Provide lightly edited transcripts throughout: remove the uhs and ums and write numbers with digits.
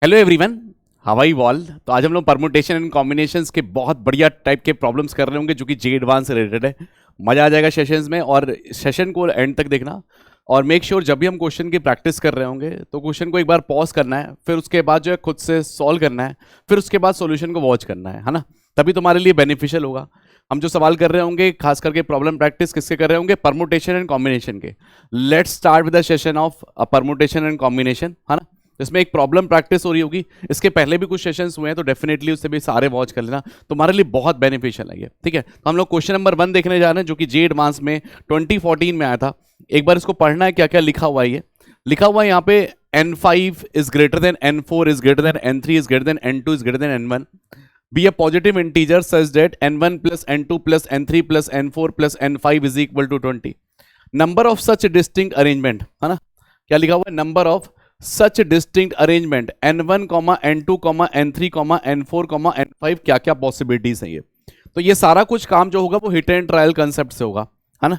Hello everyone, how are you all. तो आज हम लोग परमुटेशन एंड कॉम्बिनेशंस के बहुत बढ़िया टाइप के प्रॉब्लम्स कर रहे होंगे जो कि जे एडवांस से रिलेटेड है। मजा आ जाएगा सेशंस में, और सेशन को एंड तक देखना। और मेक श्योर जब भी हम क्वेश्चन की प्रैक्टिस कर रहे होंगे तो क्वेश्चन को एक बार पॉज करना है, फिर उसके बाद जो है खुद से सॉल्व करना है, फिर उसके बाद सॉल्यूशन को वॉच करना है ना। तभी तुम्हारे लिए बेनिफिशियल होगा। हम जो सवाल कर रहे होंगे खास करके प्रॉब्लम प्रैक्टिस किसके कर रहे होंगे, परमुटेशन एंड कॉम्बिनेशन के। Let's start with the session of permutation and combination, है ना। इसमें एक प्रॉब्लम प्रैक्टिस हो रही होगी, इसके पहले भी कुछ सेशंस हुए हैं तो डेफिनेटली उससे भी सारे वॉच कर लेना, तुम्हारे लिए बहुत बेनिफिशियल है ये। ठीक है, तो हम लोग क्वेश्चन नंबर 1 देखने जा रहे हैं जो कि जे एडवांस में 2014 में आया था। एक बार इसको पढ़ना है, क्या क्या लिखा हुआ है। ये लिखा हुआ है यहाँ पे n5 is greater than n4 is greater than n3 is greater than n2 is greater than n1 be a positive integer such that n1 plus n2 plus n3 plus n4 plus n5 is equal to 20। Number of such distinct arrangement, है ना। क्या लिखा हुआ है, number of such distinct arrangement n1, n2, n3, n4, n5 क्या क्या possibilities हैं ये। तो ये सारा कुछ काम जो होगा वो हिट एंड ट्रायल कंसेप्ट से होगा, है ना।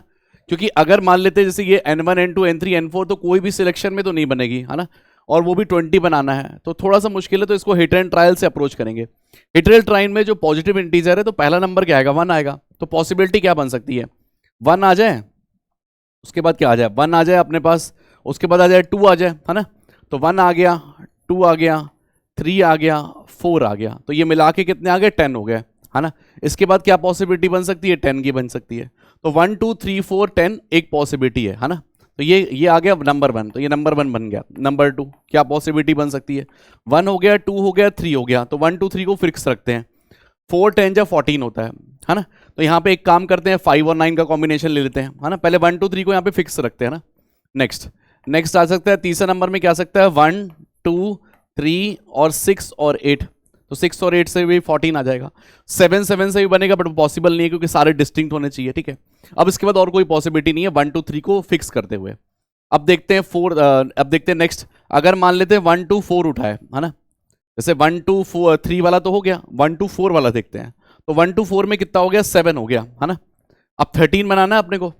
क्योंकि अगर मान लेते जैसे ये n1, n2, n3, n4 तो कोई भी सिलेक्शन में तो नहीं बनेगी, है ना। और वो भी 20 बनाना है तो थोड़ा सा मुश्किल है, तो इसको हिट एंड ट्रायल से अप्रोच करेंगे। हिट एंड ट्रायल में जो पॉजिटिव इंटीजर है तो पहला नंबर क्या आएगा, 1 आएगा। तो पॉसिबिलिटी क्या बन सकती है, 1 आ जाए, उसके बाद क्या आ जाए, 1 आ जाए अपने पास, उसके बाद आ जाए 2 आ जाए, है ना। तो 1 आ गया, 2 आ गया, 3 आ गया, 4 आ गया, तो ये मिला के कितने आ गए, 10 हो गए, है ना। इसके बाद क्या पॉसिबिलिटी बन सकती है, 10 की बन सकती है। तो 1 2 3 4 10 एक पॉसिबिलिटी है ना। तो ये आ गया नंबर 1, तो ये नंबर 1 बन गया। नंबर 2 क्या पॉसिबिलिटी बन सकती है, 1 हो गया, 2 हो गया, 3 हो गया, तो 1 2 3 को फिक्स रखते हैं। 4 10 या 14 होता है ना। तो यहाँ पे एक काम करते हैं, 5 और 9 का कॉम्बिनेशन ले लेते हैं, है ना। पहले 1 2 3 को यहाँ पे फिक्स रखते हैं ना। नेक्स्ट आ सकता है तीसरा नंबर में, क्या आ सकता है, 1 2 3 और 6 और 8। तो 6 और 8 से भी 14 आ जाएगा। 7 7 से भी बनेगा बट पॉसिबल नहीं है क्योंकि सारे डिस्टिंक्ट होने चाहिए। ठीक है, अब इसके बाद और कोई पॉसिबिलिटी नहीं है 1 2 3 को फिक्स करते हुए। अब देखते हैं 4, अब देखते हैं नेक्स्ट। अगर मान लेते हैं 1 2 4 उठाए, है ना। जैसे 1 2 4 3 वाला तो हो गया, 1 2 4 वाला देखते हैं। तो 1 2 4 में कितना हो गया, 7 हो गया, है ना। अब 13 बनाना है अपने को,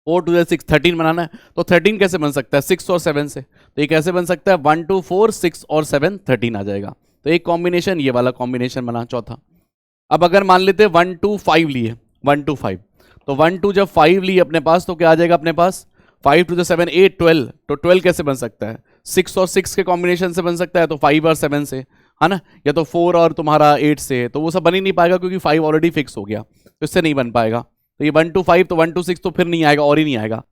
4 2 6 13 बनाना है। तो 13 कैसे बन सकता है, 6 और 7 से। तो ये कैसे बन सकता है, 1 2 4 6 और 7 13 आ जाएगा। तो एक कॉम्बिनेशन ये वाला कॉम्बिनेशन बना चौथा। अब अगर मान लेते हैं 1 2 5 लिए, 1 2 5, तो 1 2 जब 5 लिए अपने पास तो क्या आ जाएगा अपने पास, 5 2 7 8 12। तो 12 कैसे बन सकता है, 6 और 6 के कॉम्बिनेशन से बन सकता है, तो 5 और 7 से, है ना। या तो 4 और तुम्हारा 8 से, तो वो सब बन ही नहीं पाएगा क्योंकि 5 ऑलरेडी फिक्स हो गया, तो इससे नहीं बन पाएगा। तो ये 1 2 5, तो 1 2 6 तो फिर नहीं आएगा, और ही नहीं आएगा।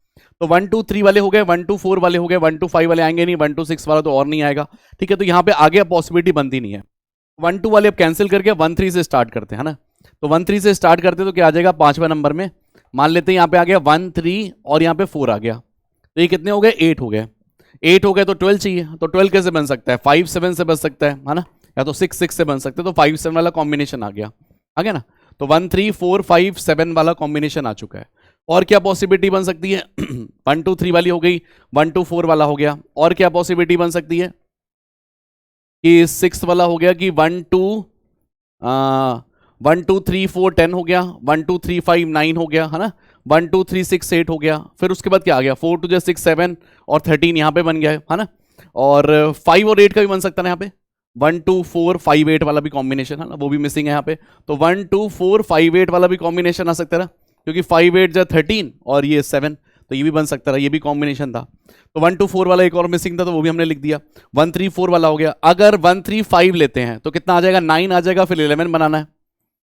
तो 1 2 3 वाले हो गए, 1 2 4 वाले हो गए, 1 2 5 वाले आएंगे नहीं, 1 2 6 वाला तो और नहीं आएगा। ठीक है, तो यहाँ पे आगे पॉसिबिलिटी बनती नहीं है। 1 2 वाले अब कैंसिल करके 1 3 से स्टार्ट करते हैं, है ना। तो 1 3 से स्टार्ट करते तो क्या आ जाएगा, 5वें नंबर में मान लेते हैं यहाँ पे आ गया 1 3 और यहाँ पे 4 आ गया। तो ये कितने हो गए, 8 हो गए। 8 हो गए तो 12 चाहिए, तो 12 कैसे बन सकता है, 5 7 से बन सकता है ना। या तो 6 6 से बन सकते हैं, तो 5 7 वाला कॉम्बिनेशन आ गया ना। तो 1 3 4 5 7 वाला कॉम्बिनेशन आ चुका है। और क्या पॉसिबिलिटी बन सकती है 1 2 3 वाली हो गई, 1 2 4 वाला हो गया। और क्या पॉसिबिलिटी बन सकती है कि 6 वाला हो गया, कि 1 2 1 2 3 4 10 हो गया, 1 2 3 5 9 हो गया, है ना। 1 2 3 6 8 हो गया। फिर उसके बाद क्या आ गया, 4 2 6 7 और 13 यहाँ पे बन गया है ना। और 5 और 8 का भी बन सकता है ना यहाँ पे, 1 2 4 5 8 वाला भी कॉम्बिनेशन है ना, वो भी मिसिंग है यहाँ पे। तो 1 2 4 5 8 वाला भी कॉम्बिनेशन आ सकता है ना, क्योंकि 5 8 13 और ये 7, तो ये भी बन सकता था, ये भी कॉम्बिनेशन था। तो 1 2 4 वाला एक और मिसिंग था, तो वो भी हमने लिख दिया। 1 3 4 वाला हो गया। अगर 1 3 5 लेते हैं तो कितना आ जाएगा, 9 आ जाएगा। फिर 11 बनाना है,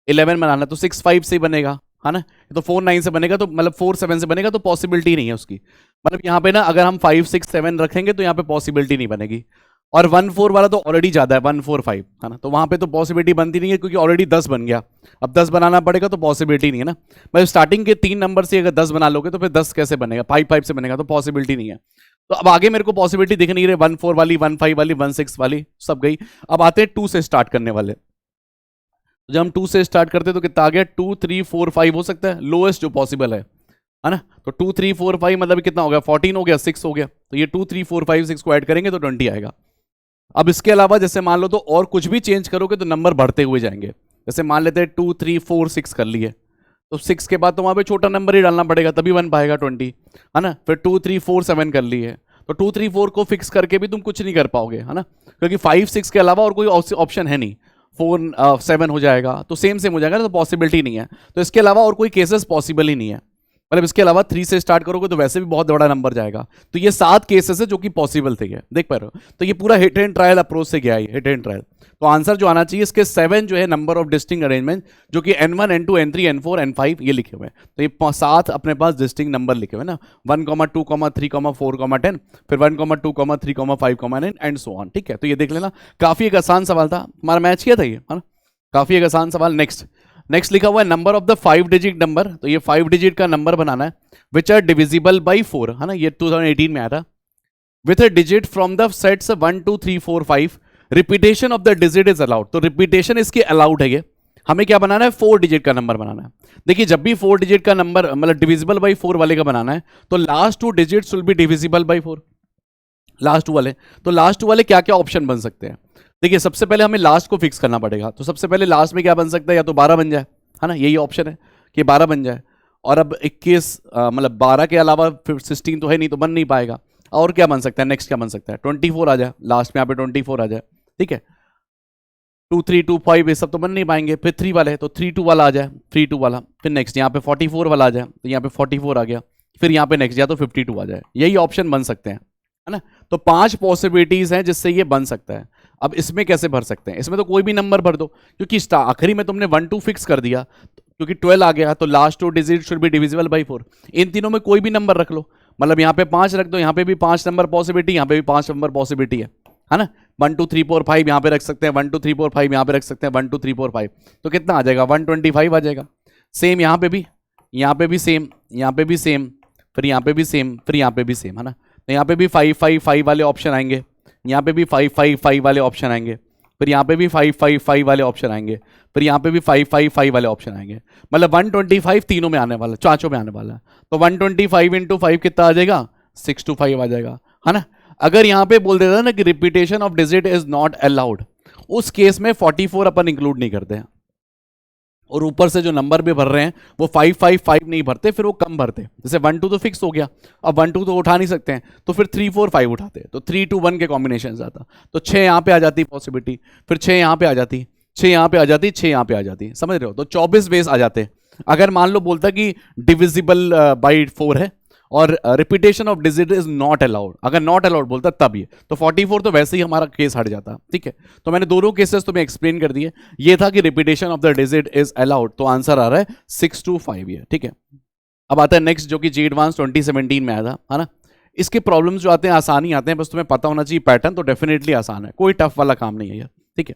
11 बनाना है, तो 6 5 से बनेगा, है ना। तो 4 9 से बनेगा, तो मतलब 4 7 से बनेगा, तो पॉसिबिलिटी नहीं है उसकी। मतलब यहाँ पे ना अगर हम 5 6 7 रखेंगे तो यहाँ पे पॉसिबिलिटी नहीं बनेगी। और 1 4 वाला तो ऑलरेडी ज्यादा है, 1 4 5, है ना। तो वहां पे तो पॉसिबिलिटी बनती नहीं है क्योंकि ऑलरेडी 10 बन गया। अब 10 बनाना पड़ेगा, तो पॉसिबिलिटी नहीं है ना। मतलब स्टार्टिंग के 3 नंबर से अगर 10 बना लोगे तो फिर 10 कैसे बनेगा, 5 5 से बनेगा, तो पॉसिबिलिटी नहीं है। तो अब आगे मेरे को पॉसिबिलिटी दिख नहीं रही, 1 4 वाली, 1 5 वाली, 1 6 वाली सब गई। अब आते हैं 2 से स्टार्ट करने वाले। जब हम 2 से स्टार्ट करते हैं तो कितना आ गया, 2 3 4 5 हो सकता है, लोएस्ट जो पॉसिबल है ना। तो 2 3 4 5 मतलब कितना हो गया, 14 हो गया, 6 हो गया। तो ये 2 3 4 5 6 को ऐड करेंगे तो 20 आएगा। अब इसके अलावा जैसे मान लो तो और कुछ भी चेंज करोगे तो नंबर बढ़ते हुए जाएंगे। जैसे मान लेते हैं 2 3 4 6 कर लिए, तो 6 के बाद तो वहां पे छोटा नंबर ही डालना पड़ेगा, तभी बन पाएगा 20, है ना। फिर 2 3 4 7 कर लिए, तो 2 3 4 को फिक्स करके भी तुम कुछ नहीं कर पाओगे, है ना, क्योंकि 5 6 के अलावा और कोई ऑप्शन है नहीं। 4 7 हो जाएगा तो सेम सेम हो जाएगा ना, तो पॉसिबिलिटी नहीं है। तो इसके अलावा और कोई केसेस पॉसिबल ही नहीं है, मतलब इसके अलावा 3 से स्टार्ट करोगे तो वैसे भी बहुत बड़ा नंबर जाएगा। तो ये 7 केसेस है जो कि पॉसिबल थे, देख पा रहे हो। तो ये पूरा हिट एंड ट्रायल अप्रोच से गया है, हिट एंड ट्रायल। तो आंसर जो आना चाहिए इसके 7 जो है नंबर ऑफ डिस्टिंक्ट अरेंजमेंट, जो कि n1 n2 n3 n4 n5 ये लिखे हुए हैं। तो ये 7 अपने पास डिस्टिंक्ट नंबर लिखे हुए ना, 1 2 3 4 10, फिर 1 2 3 5 9 एंड सो ऑन। ठीक है, तो ये देख लेना, काफी एक आसान सवाल था, हमारा मैच किया था ये, है ना, काफी एक आसान सवाल। नेक्स्ट लिखा हुआ है number of the 5 digit number. तो ये 5 डिजिट का नंबर बनाना है विच आर डिविजिबल बाई 4, है ना, ये 2018 में आया था। With a digit from the sets 1 2 3 4 5, repetition of the digit is allowed. तो रिपीटेशन इसकी अलाउड है, ये हमें क्या बनाना है, 4 डिजिट का नंबर बनाना है। देखिए जब भी 4 डिजिट का नंबर मतलब डिविजिबल बाई 4 वाले का बनाना है तो last 2 digits will be divisible by 4, last 2 वाले। तो लास्ट 2 वाले क्या क्या ऑप्शन बन सकते हैं, देखिए सबसे पहले हमें लास्ट को फिक्स करना पड़ेगा। तो सबसे पहले लास्ट में क्या बन सकता है, या तो 12 बन जाए, है ना, यही ऑप्शन है कि 12 बन जाए। और अब 21 मतलब 12 के अलावा फिर 16 तो है नहीं, तो बन नहीं पाएगा। और क्या बन सकता है, नेक्स्ट क्या बन सकता है, 24 आ जाए, लास्ट में यहाँ पे 24 आ जाए। ठीक है, 2 3 2 5 ये सब तो बन नहीं पाएंगे। फिर 3 वाले, तो 3 2 वाला आ जाए, 3 2 वाला। फिर नेक्स्ट यहाँ पे 44 वाला आ जाए, तो यहाँ पे 44 आ गया। फिर यहाँ पे नेक्स्ट या तो 52 आ जाए, यही ऑप्शन बन सकते हैं, है ना। तो 5 पॉसिबिलिटीज हैं जिससे ये बन सकता है। अब इसमें कैसे भर सकते हैं, इसमें तो कोई भी नंबर भर दो, क्योंकि आखिरी में तुमने 1 2 फिक्स कर दिया, क्योंकि 12 आ गया तो last 2 digit should be divisible by 4। इन तीनों में कोई भी नंबर रख लो, मतलब यहाँ पे 5 रख दो, यहाँ पे भी 5 नंबर पॉसिबिलिटी, यहाँ पे भी 5 नंबर पॉसिबिलिटी है ना। 1 2 3 4 5 यहाँ पे रख सकते हैं, 1 2 3 4 5 यहाँ पे रख सकते हैं, 1 2 3 4 5, तो कितना आ जाएगा, 125 आ जाएगा। सेम यहाँ पे भी सेम, यहाँ पे भी सेम, फिर यहाँ पे भी सेम, फिर यहाँ पे भी सेम, है ना। तो यहाँ पे भी 5 5 5 वाले ऑप्शन आएंगे, यहाँ पे भी 5 5 5 वाले ऑप्शन आएंगे, फिर यहाँ पे भी 5 5 5 वाले ऑप्शन आएंगे, फिर यहाँ पे भी 5 5 5 वाले ऑप्शन आएंगे। मतलब 125 तीनों में आने वाला, चांचों में आने वाला है। तो 125 इंटू 5 कितना आ जाएगा, 625 आ जाएगा, है ना। अगर यहाँ पे बोल देता ना कि repetition of digit is not allowed, उस केस में 44 अपन इंक्लूड नहीं करते हैं, और ऊपर से जो नंबर भी भर रहे हैं वो 5 5 5 नहीं भरते, फिर वो कम भरते। जैसे 1 2 तो फिक्स हो गया, अब 1 2 तो उठा नहीं सकते हैं, तो फिर 3 4 5 उठाते, तो 3 2 1 के कॉम्बिनेशन आता। तो 6 यहाँ पे आ जाती पॉसिबिलिटी, फिर 6 यहाँ पे आ जाती, 6 यहाँ पे आ जाती, 6 यहाँ पे आ जाती, समझ रहे हो। तो 24 वेज आ जाते। अगर मान लो बोलता कि डिविजिबल बाई 4 है और repetition of digit is not allowed, अगर नॉट अलाउड बोलता तब ये, तो 44 तो वैसे ही हमारा केस हट जाता। ठीक है, तो मैंने दोनों केसेस तुम्हें एक्सप्लेन कर दिए। ये था कि repetition of the digit is allowed, तो आंसर आ रहा है 625 ये। ठीक है, अब आता है नेक्स्ट जो कि जी एडवांस 2017 में आया था, है ना। इसके प्रॉब्लम्स जो आते हैं आसानी आते हैं, बस तुम्हें पता होना चाहिए पैटर्न, तो डेफिनेटली आसान है, कोई टफ वाला काम नहीं है यार। ठीक है,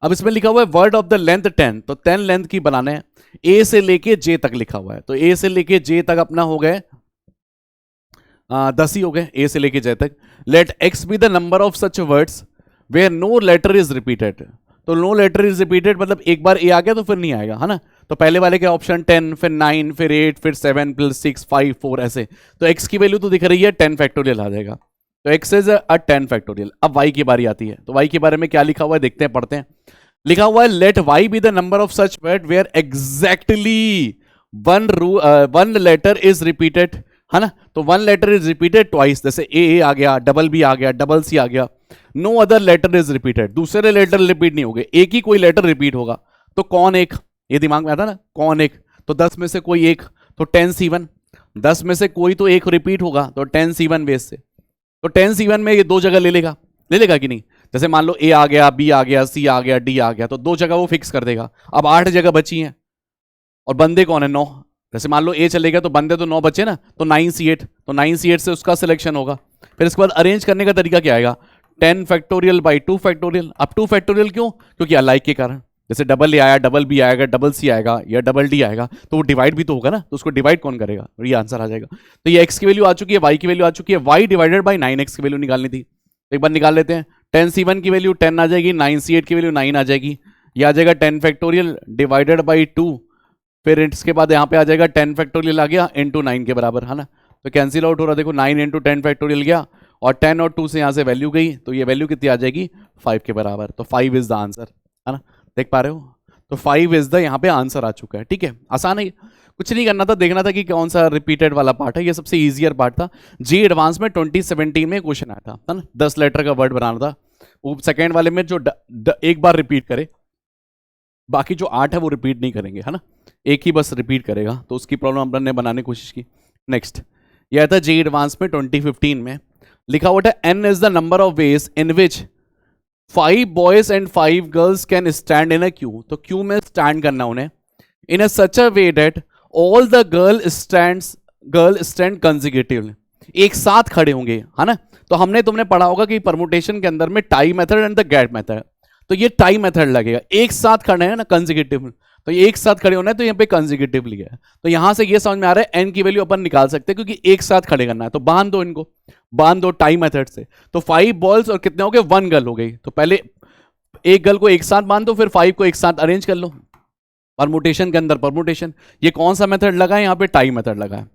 अब इसमें लिखा हुआ है वर्ड ऑफ द लेंथ 10, तो 10 लेंथ की बनाने हैं, ए से लेके जे तक लिखा हुआ है। तो ए से लेके जे तक अपना हो गए 10 ही हो गए, ए से लेके जे तक। Let X be the number of such words where no letter is repeated. तो नो लेटर इज रिपीटेड मतलब एक बार ए आ गया तो फिर नहीं आएगा, है ना। तो पहले वाले के ऑप्शन 10, फिर 9, फिर 8, फिर 7 + 6 5 4 ऐसे। तो एक्स की वैल्यू तो दिख रही है 10 फैक्टोरियल आ जाएगा, तो एक्स इज अ 10 फैक्टोरियल। अब वाई की बारी आती है, तो वाई के बारे में क्या लिखा हुआ है देखते हैं, पढ़ते हैं। लिखा हुआ है let Y be the number of such word where exactly one letter is repeated, है ना। तो 1 लेटर इज रिपीटेड ट्वाइस, जैसे ए आ गया, डबल बी आ गया, डबल सी आ गया। No other letter is repeated, दूसरे लेटर रिपीट नहीं होंगे, एक ही कोई लेटर रिपीट होगा। तो कौन एक, ये दिमाग में आता ना, कौन एक, तो 10 में से कोई एक, तो 10C1। 10 में से कोई तो एक रिपीट होगा, तो 10C1 बेस से। तो 10C1 में ये 2 जगह ले लेगा कि नहीं। जैसे मान लो ए आ गया, बी आ गया, सी आ गया, डी आ गया, तो 2 जगह वो फिक्स कर देगा। अब 8 जगह बची हैं, और बंदे कौन है, 9। जैसे मान लो ए चलेगा तो बंदे तो 9 बचे ना, तो 9C8, तो 9C8 से उसका सिलेक्शन होगा। फिर इसके बाद अरेंज करने का तरीका क्या आएगा, 10 फैक्टोरियल बाई 2 फैक्टोरियल। अब 2 फैक्टोरियल क्यों, क्योंकि अलाइक के कारण। जैसे डबल ए आया, डबल बी आएगा, डबल सी आएगा या डबल डी आएगा, तो वो डिवाइड भी तो होगा ना, तो उसको डिवाइड कौन करेगा, ये आंसर आ जाएगा। तो ये एक्स की वैल्यू आ चुकी है, वाई की वैल्यू आ चुकी है, वाई डिवाइडेड बाई 9x की वैल्यू निकालनी थी, एक बार निकाल लेते हैं। 10C1 की वैल्यू 10 आ जाएगी, 9C8 की वैल्यू 9 आ जाएगी, ये आ जाएगा 10 फैक्टोरियल डिवाइडेड बाई 2, फिर इसके बाद यहाँ पे आ जाएगा 10 फैक्टोरियल आ गया इंटू 9 के बराबर, है ना। तो कैंसिल आउट हो रहा, देखो 9 इंटू 10 फैक्टोरियल गया, और 10 और 2 से यहाँ से वैल्यू गई, तो ये वैल्यू कितनी आ जाएगी 5 के बराबर। तो 5 इज द आंसर, है ना, देख पा रहे हो। तो 5 इज द यहाँ पे आंसर आ चुका है। ठीक है, आसान है, कुछ नहीं करना था, देखना था कि कौन सा रिपीटेड वाला पार्ट है। ये सबसे इजियर पार्ट था। जी एडवांस में 2017 में क्वेश्चन आया था, है ना, 10 लेटर का वर्ड बनाना था। वो सेकेंड वाले में जो एक बार रिपीट करे, बाकी जो 8 है वो रिपीट नहीं करेंगे, है ना, एक ही बस रिपीट करेगा, तो उसकी प्रॉब्लम अपन ने बनाने की कोशिश की। नेक्स्ट यह था जी एडवांस में 2015 में लिखा हुआ था, N is the number of ways in which 5 boys and 5 girls can stand in a queue. तो क्यू में स्टैंड करना उन्हें in a such a way that all the girl stand consecutively, एक साथ खड़े होंगे, है ना। तो हमने तुमने पढ़ा होगा कि परमुटेशन के अंदर में tie method and the gap method, तो ये टाई मेथड लगेगा, एक साथ खड़े हैं ना कंसेक्यूटिव, तो ये एक साथ खड़े होना है, तो यहाँ पे कंसेक्यूटिवली है। तो यहां से ये समझ में आ रहा है एन की वैल्यू अपन निकाल सकते हैं क्योंकि एक साथ खड़े करना है। तो बांध दो इनको, बांध दो टाई मेथड से। तो 5 बॉल्स और कितने हो गए, 1 गर्ल हो गई। तो पहले एक गर्ल को एक साथ बांध दो, फिर 5 को एक साथ अरेंज कर लो। परमुटेशन के अंदर परमुटेशन, ये कौन सा मेथड लगा है, यहाँ पे टाई मेथड लगा है।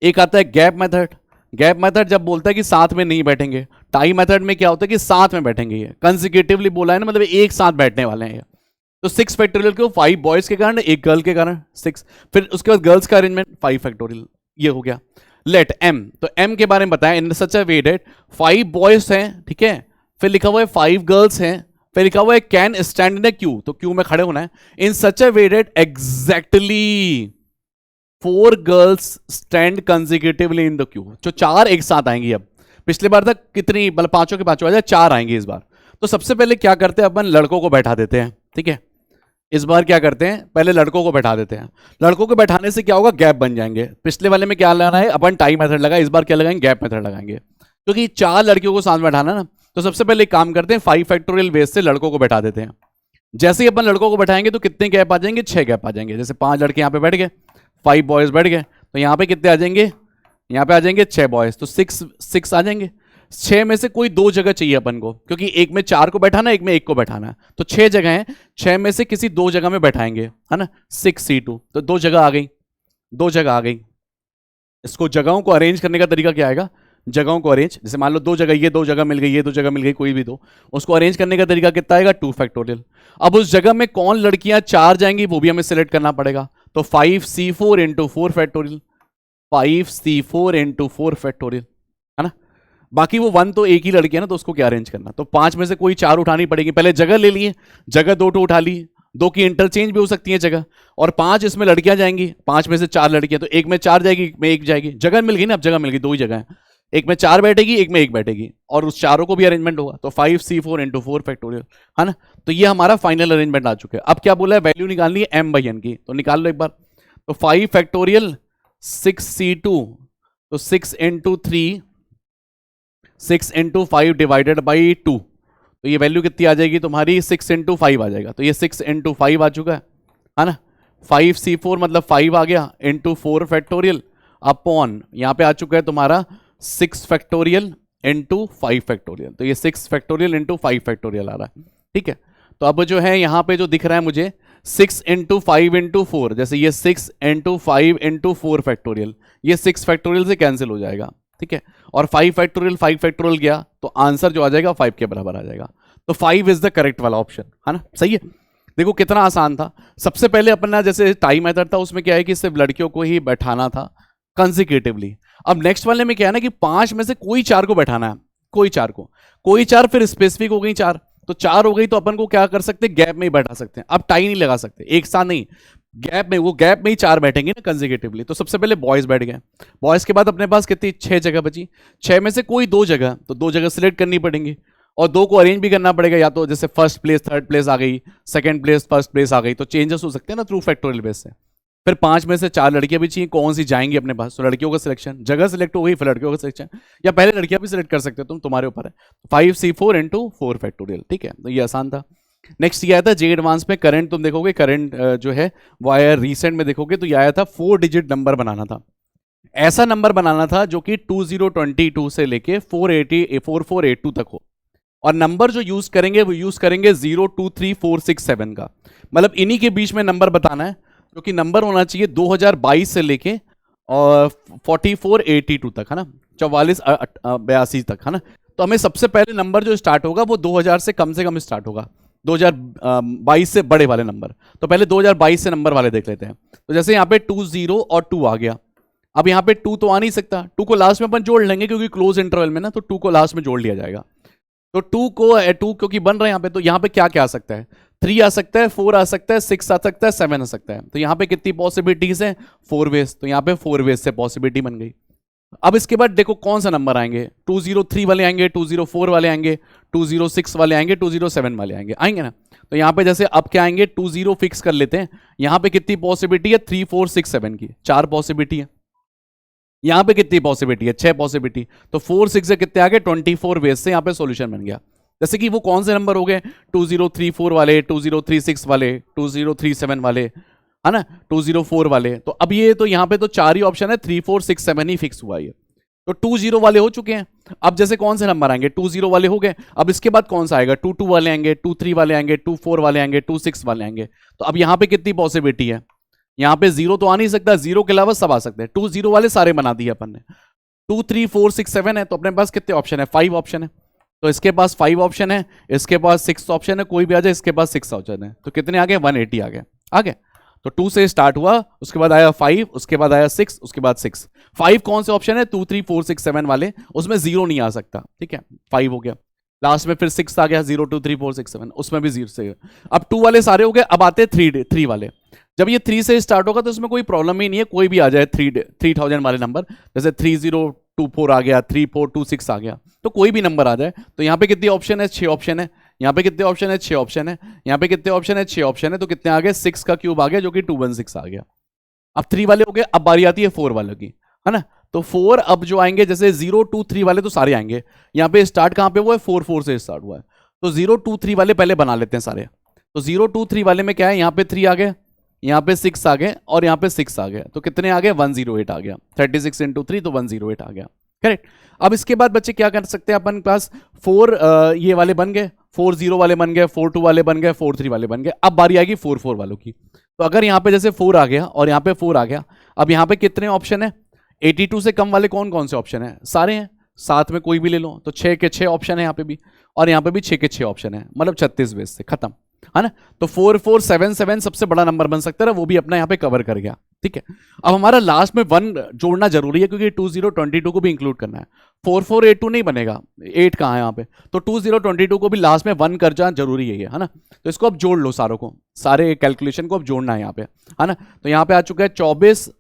एक आता है गैप मेथड। गैप मेथड जब बोलता है कि साथ में नहीं बैठेंगे, टाई मेथड में क्या होता है कि साथ में बैठेंगे, ये कंसेक्यूटिवली बोला है ना, मतलब एक साथ बैठने वाले हैं। तो 6 फैक्टोरियल क्यों, 5 बॉयज के कारण, एक गर्ल के कारण 6, फिर उसके बाद गर्ल्स का अरेंजमेंट 5 फैक्टोरियल, ये हो गया। लेट एम, तो एम के बारे में बताया, इन such a way that 5 boys हैं, ठीक है, फिर लिखा हुआ है 5 गर्ल्स हैं, फिर लिखा हुआ है can stand in a queue, तो क्यू में खड़े होना है, in such a way that exactly 4 girls stand consecutively in the queue. जो 4 एक साथ आएंगी, अब पिछले बार तक कितनी, मतलब 5 के 5 आ जाए, 4 आएंगे इस बार। तो सबसे पहले क्या करते हैं अपन, लड़कों को बैठा देते हैं, ठीक है। इस बार क्या करते हैं, पहले लड़कों को बैठा देते हैं। लड़कों को बैठाने से क्या होगा, गैप बन जाएंगे। पिछले वाले में क्या लगाना है, अपन टाई मेथड लगा, इस बार क्या लगाएंगे, गैप मेथड लगाएंगे, क्योंकि 4 लड़कियों को साथ बैठाना ना। तो सबसे पहले एक काम करते हैं, 5 फैक्टोरियल बेस से लड़कों को बैठा देते हैं। जैसे ही अपन लड़कों को बैठाएंगे तो कितने गैप आ जाएंगे, 6 गैप आ जाएंगे। जैसे 5 लड़के यहाँ पे बैठ गए, 5 बॉयज बैठ गए, तो यहाँ पे कितने आ जाएंगे, यहाँ पे आ जाएंगे 6 बॉयज, तो 6 आ जाएंगे। 6 में से कोई 2 जगह चाहिए अपन को, क्योंकि एक में 4 को बैठाना है, एक में 1 को बैठाना है, तो 6 जगह हैं, 6 में से किसी 2 जगह में बैठाएंगे, है ना, 6C2, तो 2 जगह आ गई, 2 जगह आ गई। इसको जगहों को अरेंज करने का तरीका क्या आएगा, जगहों को अरेंज, जैसे मान लो 2 जगह, ये 2 जगह मिल गई, ये 2 जगह मिल गई, कोई भी 2, उसको अरेंज करने का तरीका कितना आएगा, 2 फैक्टोरियल। अब उस जगह में कौन लड़कियां 4 जाएंगी वो भी हमें सिलेक्ट करना पड़ेगा, तो 5C4 into 4 factorial, 5C4 into 4 factorial, है ना। बाकी वो 1 तो एक ही लड़की है ना, तो उसको क्या अरेंज करना, तो 5 में से कोई 4 उठानी पड़ेगी। पहले जगह ले लिए, जगह 2 तो उठा ली, 2 की इंटरचेंज भी हो सकती है जगह, और 5 इसमें लड़कियां जाएंगी, 5 में से 4 लड़कियां, तो एक में 4 जाएगी, एक में 1 जाएगी, जगह मिल गई ना, अब जगह मिल गई, 2 ही जगह है, एक में 4 बैठेगी, एक में 1 बैठेगी, और उस चारों को भी अरेंजमेंट होगा, तो 5C4 इंटू 4 फैक्टोरियल, है ना। तो ये हमारा फाइनल अरेंजमेंट आ चुका है। अब क्या बोला है, वैल्यू निकालनी है m/n की, तो निकाल लो एक बार। तो 5 फैक्टोरियल 6C2, तो 6 इंटू 3, 6 इंटू 5 डिवाइडेड बाई 2, तो ये वैल्यू कितनी आ जाएगी तुम्हारी, 6 इंटू 5 आ जाएगा, तो ये 6 इंटू 5 आ चुका है ना। 5C4 मतलब 5 आ गया, इंटू 4 फैक्टोरियल अपॉन, यहाँ पे आ चुका है तुम्हारा 6 फैक्टोरियल इंटू 5 फैक्टोरियल, तो ये 6 फैक्टोरियल इंटू 5 फैक्टोरियल आ रहा है, ठीक है। तो अब जो है यहाँ पे जो दिख रहा है मुझे 6 इंटू 5 इंटू 4, जैसे ये 6 इंटू 5 इंटू 4 फैक्टोरियल, ये 6 फैक्टोरियल से कैंसिल हो जाएगा, ठीक है, और 5 फैक्टोरियल गया, तो आंसर जो आ जाएगा 5 के बराबर आ जाएगा। तो 5 इज द करेक्ट वाला ऑप्शन, है ना, सही है। देखो कितना आसान था। सबसे पहले अपना जैसे टाई मेथड था, उसमें क्या है कि सिर्फ लड़कियों को ही बैठाना था कंसेक्यूटिवली। अब नेक्स्ट वाले में क्या है ना कि 5 में से कोई 4 को बैठाना है, कोई 4 को, कोई 4 फिर स्पेसिफिक हो गई 4, तो 4 हो गई, तो अपन को क्या कर सकते हैं, गैप में ही बैठा सकते हैं। अब टाई नहीं लगा सकते, एक साथ नहीं, गैप में, वो गैप में ही 4 बैठेंगे ना कंसेक्यूटिवली। तो सबसे पहले बॉयज बैठ गए, बॉयज के बाद अपने पास कितनी, 6 जगह बची, 6 में से कोई 2 जगह, तो 2 जगह सिलेक्ट करनी पड़ेंगी, और 2 को अरेंज भी करना पड़ेगा, या तो जैसे फर्स्ट प्लेस थर्ड प्लेस आ गई, सेकंड प्लेस फर्स्ट प्लेस आ गई, तो चेंजेस हो सकते हैं ना थ्रू फैक्टोरियल बेस से। फिर 5 में से 4 लड़कियां भी चाहिए, कौन सी जाएंगी अपने पास, तो लड़कियों का सिलेक्शन, जगह सिलेक्ट हो गई, फिर लड़कियों का सिलेक्शन, या पहले लड़कियां भी सिलेक्ट कर सकते हो तुम, तुम्हारे ऊपर है। 5C4 इंटू 4 फैक्टोरियल, ठीक है, तो ये आसान था। नेक्स्ट ये आया था जे एडवांस में करंट, तुम देखोगे करंट जो है वो आया रिसेंट में, देखोगे तो ये आया था 4 डिजिट नंबर बनाना था, ऐसा नंबर बनाना था जो कि 2022 से लेके 4482 तक हो, और नंबर जो यूज करेंगे वो यूज करेंगे 0 2 3 4 6 7 का, मतलब इन्हीं के बीच में नंबर बताना है, क्योंकि नंबर होना चाहिए 2022 से लेके और 4482 तक, है ना, 4482 तक, है ना। तो हमें सबसे पहले नंबर जो स्टार्ट होगा वो 2000 से कम स्टार्ट होगा, 2022 से बड़े वाले नंबर। तो पहले 2022 से नंबर वाले देख लेते हैं। तो जैसे यहाँ पे 2 0 और 2 आ गया। अब यहाँ पे 2 तो आ नहीं सकता, 2 को लास्ट में अपन जोड़ लेंगे क्योंकि क्लोज इंटरवल में ना, तो 2 को लास्ट में जोड़ लिया जाएगा। तो 2 क्योंकि बन रहा है यहाँ पे, तो यहाँ पे क्या क्या आ सकता है, 3 आ सकता है, 4 आ सकता है, 6 आ सकता है, 7 आ सकता है। तो यहाँ पे कितनी पॉसिबिलिटीज है, 4 वेज। तो यहाँ पे 4 वेज से पॉसिबिलिटी बन गई। अब इसके बाद देखो कौन सा नंबर आएंगे, 203 वाले आएंगे, 204 वाले आएंगे, 206 वाले आएंगे, 207 वाले आएंगे, आएंगे ना। तो यहाँ पे जैसे अब क्या आएंगे, 20 फिक्स कर लेते हैं। यहाँ पे कितनी पॉसिबिलिटी है, 3 4 6 7 की 4 पॉसिबिलिटी है। यहाँ पे कितनी पॉसिबिलिटी है, 6 पॉसिबिलिटी। तो 4 6 से कितने आ गए, 24 वेज से यहाँ पे सॉल्यूशन बन गया। जैसे कि वो कौन से नंबर हो गए, 2034 वाले, 2036 वाले, 2037 वाले, है ना, 204 वाले। तो अब ये तो यहाँ पे तो 4 ही ऑप्शन है, 3 4 6 7 ही फिक्स हुआ ये। तो 20 वाले हो चुके हैं। अब जैसे कौन से नंबर आएंगे, 20 वाले हो गए। अब इसके बाद कौन सा आएगा, 22 वाले आएंगे, 23 वाले आएंगे, 24 वाले आएंगे, 26 वाले आएंगे। तो अब यहाँ पे कितनी पॉसिबिलिटी है, यहाँ पे 0 तो आ नहीं सकता, 0 के अलावा सब आ सकते हैं। 20 वाले सारे बना दिए अपन ने। 2 3 4 6 7 है, तो अपने पास कितने ऑप्शन है, 5 ऑप्शन है। तो इसके पास 5 ऑप्शन है, इसके पास 6 ऑप्शन है, कोई भी आ जाए, इसके पास 6 ऑप्शन है। तो कितने आ गए, 180 आ गए, आ गए। तो 2 से स्टार्ट हुआ, उसके बाद आया 5, उसके बाद आया 6, उसके बाद 6। 5 कौन से ऑप्शन है, 2 3 4 6 7 वाले, उसमें 0 नहीं आ सकता, ठीक है, 5 हो गया। लास्ट में फिर 6 आ गया, 0 2 3 4 6 7, उसमें भी 0 से। अब 2 वाले सारे हो गए। अब आते हैं 3 वाले। जब ये 3 से स्टार्ट होगा तो इसमें कोई प्रॉब्लम ही नहीं है, कोई भी आ जाए 3000 वाले नंबर, जैसे 3024 आ गया, 3426 आ गया, तो कोई भी नंबर आ जाए। तो यहाँ पे कितने ऑप्शन है, 6 ऑप्शन है। यहाँ पे कितने ऑप्शन है, 6 ऑप्शन है। यहाँ पे कितने ऑप्शन है, 6 ऑप्शन है। तो कितने आ गए, 6 का क्यूब आ गया, जो कि 216 आ गया। अब 3 वाले हो गए। अब बारी आती है 4 वालों की, है ना। तो 4 अब जो आएंगे, जैसे 0 2 3 वाले तो सारे आएंगे। यहाँ पे स्टार्ट कहाँ पे हुआ है, 4 4 से स्टार्ट हुआ है। तो 0 2 3 वाले पहले बना लेते हैं सारे। तो 0 2 3 वाले में क्या है, यहाँ पे 3 आ गए, यहाँ पे 6 आ गए, और यहाँ पे 6 आ गए। तो कितने आ गए, 108 आ गया। 36 × 3 तो 108 आ गया, करेक्ट। अब इसके बाद बच्चे क्या कर सकते हैं अपन पास, 4 ये वाले बन गए, 4 0 वाले बन गए, 4 2 वाले बन गए, 4 3 वाले बन गए। अब बारी आएगी 4 4 वालों की। तो अगर यहाँ पे जैसे 4 आ गया और यहाँ पे 4 आ गया, अब यहाँ पे कितने ऑप्शन है, 82 से कम वाले कौन कौन से ऑप्शन है, सारे हैं, साथ में कोई भी ले लो। तो 6 के 6 ऑप्शन है यहाँ पे भी, और यहाँ पे भी 6 के 6 ऑप्शन है, मतलब 36 बेस से खत्म, है ना। तो 4477 सबसे बड़ा नंबर बन सकता है, वो भी अपना यहाँ पे कवर कर गया, ठीक है। अब हमारा लास्ट में 1 जोड़ना जरूरी है, क्योंकि 2022 को भी इंक्लूड करना है। 4482 नहीं बनेगा, 8 कहाँ है यहाँ पे, तो 2022 को भी लास्ट में 1 कर जाना जरूरी है ना। तो इसको अब जोड़ लो, सारों को, सारे कैलकुलेशन को अब जोड़ना है यहाँ पे, है ना। तो यहाँ पे आ चुका है 24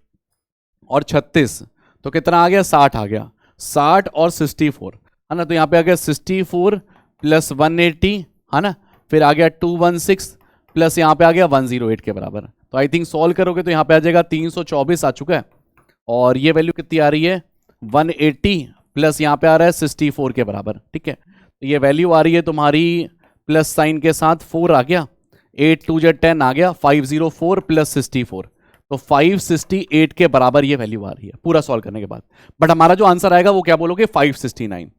और 36, तो कितना आ गया, 60 आ गया, 60 और 64, है ना। तो यहाँ पे आ गया 64 प्लस 180, है ना। फिर आ गया 216 प्लस यहाँ पे आ गया 108 के बराबर। तो आई थिंक सॉल्व करोगे तो यहाँ पे आ जाएगा 324 आ चुका है, और ये वैल्यू कितनी आ रही है, 180 प्लस यहाँ पे आ रहा है 64 के बराबर, ठीक है। तो ये वैल्यू आ रही है तुम्हारी प्लस साइन के साथ 4 आ गया, 8 2 10 आ गया, 504 प्लस 64, तो 568 के बराबर ये वैल्यू आ रही है पूरा सॉल्व करने के बाद। बट हमारा जो आंसर आएगा वो क्या बोलोगे, 569।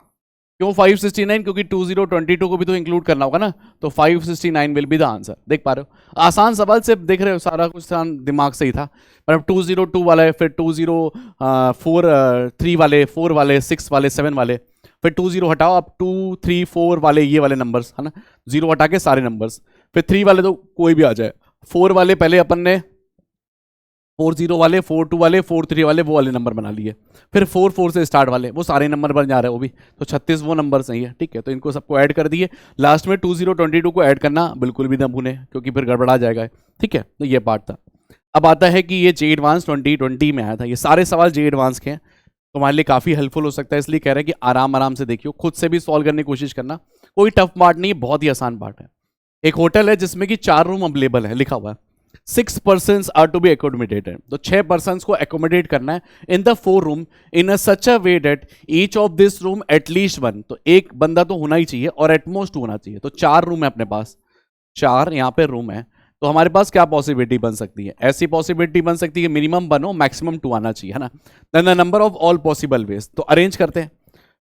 क्यों 569, क्योंकि 2022 को भी तो इंक्लूड करना होगा ना। तो 569 विल बी द आंसर। देख पा रहे हो, आसान सवाल से देख रहे हो, सारा कुछ दिमाग से ही था। पर 202 वाला है, फिर 203 वाले, 4 वाले, 6 वाले, 7 वाले, फिर 20 हटाओ, अब 2 3 4 वाले ये वाले नंबर्स, है ना, 0 हटा के सारे नंबर्स। फिर 3 वाले तो कोई भी आ जाए, 4 वाले पहले अपन ने 40 वाले, 42 वाले, 43 वाले, वो वाले नंबर बना लिए। फिर 44 से स्टार्ट वाले, वो सारे नंबर बन जा रहे हैं वो भी, तो 36 वो नंबर सही है, ठीक है। तो इनको सबको ऐड कर दिए। लास्ट में 2022 को ऐड करना बिल्कुल भी ना भूलें, क्योंकि फिर गड़बड़ा जाएगा, ठीक है। तो ये पार्ट था। अब आता है कि ये जे एडवांस 2020 में आया था। ये सारे सवाल जे एडवांस के हैं, तुम्हारे लिए काफ़ी हेल्पफुल हो सकता है, इसलिए कह रहे हैं कि आराम आराम से देखियो, खुद से भी सॉल्व करने की कोशिश करना। कोई टफ पार्ट नहीं है, बहुत ही आसान पार्ट है। एक होटल है जिसमें कि 4 रूम अवेलेबल है, लिखा हुआ है 6 persons are to be accommodated. तो 6 पर्सन को एकोमोडेट करना है in the 4 room in a such a way that each of this room at least 1। तो एक बंदा तो होना ही चाहिए और एटमोस्ट होना चाहिए। तो 4 रूम है अपने पास, 4 यहाँ पे रूम है। तो हमारे पास क्या पॉसिबिलिटी बन सकती है, ऐसी पॉसिबिलिटी बन सकती है कि मिनिमम 1 हो, मैक्सिमम 2 आना चाहिए, है ना। Then the number of all possible ways. तो अरेंज करते हैं।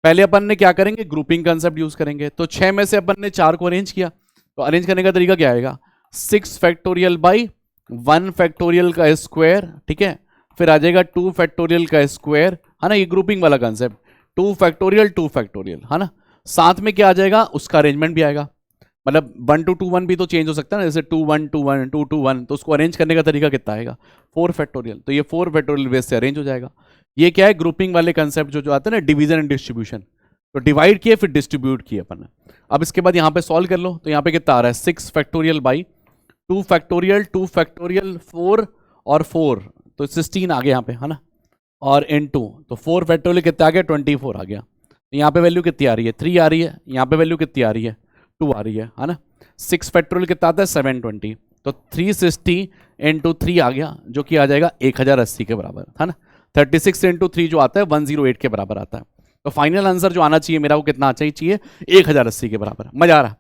पहले अपन ने क्या करेंगे, ग्रुपिंग कंसेप्ट यूज करेंगे। तो 6 में से अपन ने 4 को अरेंज किया। तो अरेंज करने का तरीका क्या आएगा, 6 फैक्टोरियल बाई 1 फैक्टोरियल का स्क्वायर, ठीक है। फिर आ जाएगा 2 फैक्टोरियल का स्क्वायर, है ना, ये ग्रुपिंग वाला कंसेप्ट। 2 फैक्टोरियल 2 फैक्टोरियल, है ना। साथ में क्या आ जाएगा, उसका अरेंजमेंट भी आएगा। मतलब 1 to 2 1 भी तो चेंज हो सकता है ना, जैसे 2 1 2 1 2 2 1, तो उसको अरेंज करने का तरीका कितना आएगा 4 फैक्टोरियल, तो ये 4 फैक्टोरियल बेस से अरेंज हो जाएगा। ये क्या है, ग्रुपिंग वाले कंसेप्ट जो आता है ना, डिवीजन एंड डिस्ट्रीब्यूशन, तो डिवाइड किए फिर डिस्ट्रीब्यूट किए अपन ने। अब इसके बाद यहाँ पे सॉल्व कर लो, तो यहाँ पे कितना आ रहा है 6 फैक्टोरियल बाई 2 फैक्टोरियल 2 फैक्टोरियल 4 और 4, तो 16 आ गया यहाँ पे, है ना, और इनटू, तो 4 फैक्टोरियल कितना आ गया 24 आ गया। तो यहाँ पे वैल्यू कितनी आ रही है 3 आ रही है, यहाँ पे वैल्यू कितनी आ रही है 2 आ रही है ना। 6 फैक्टोरियल कितना आता है 720, तो 360 इंटू 3 आ गया, जो कि आ जाएगा 1080 के बराबर, है ना। 36 इंटू 3 जो आता है 108 के बराबर आता है। तो फाइनल आंसर जो आना चाहिए मेरा वो कितना चाहिए 1080 के बराबर। मजा आ रहा।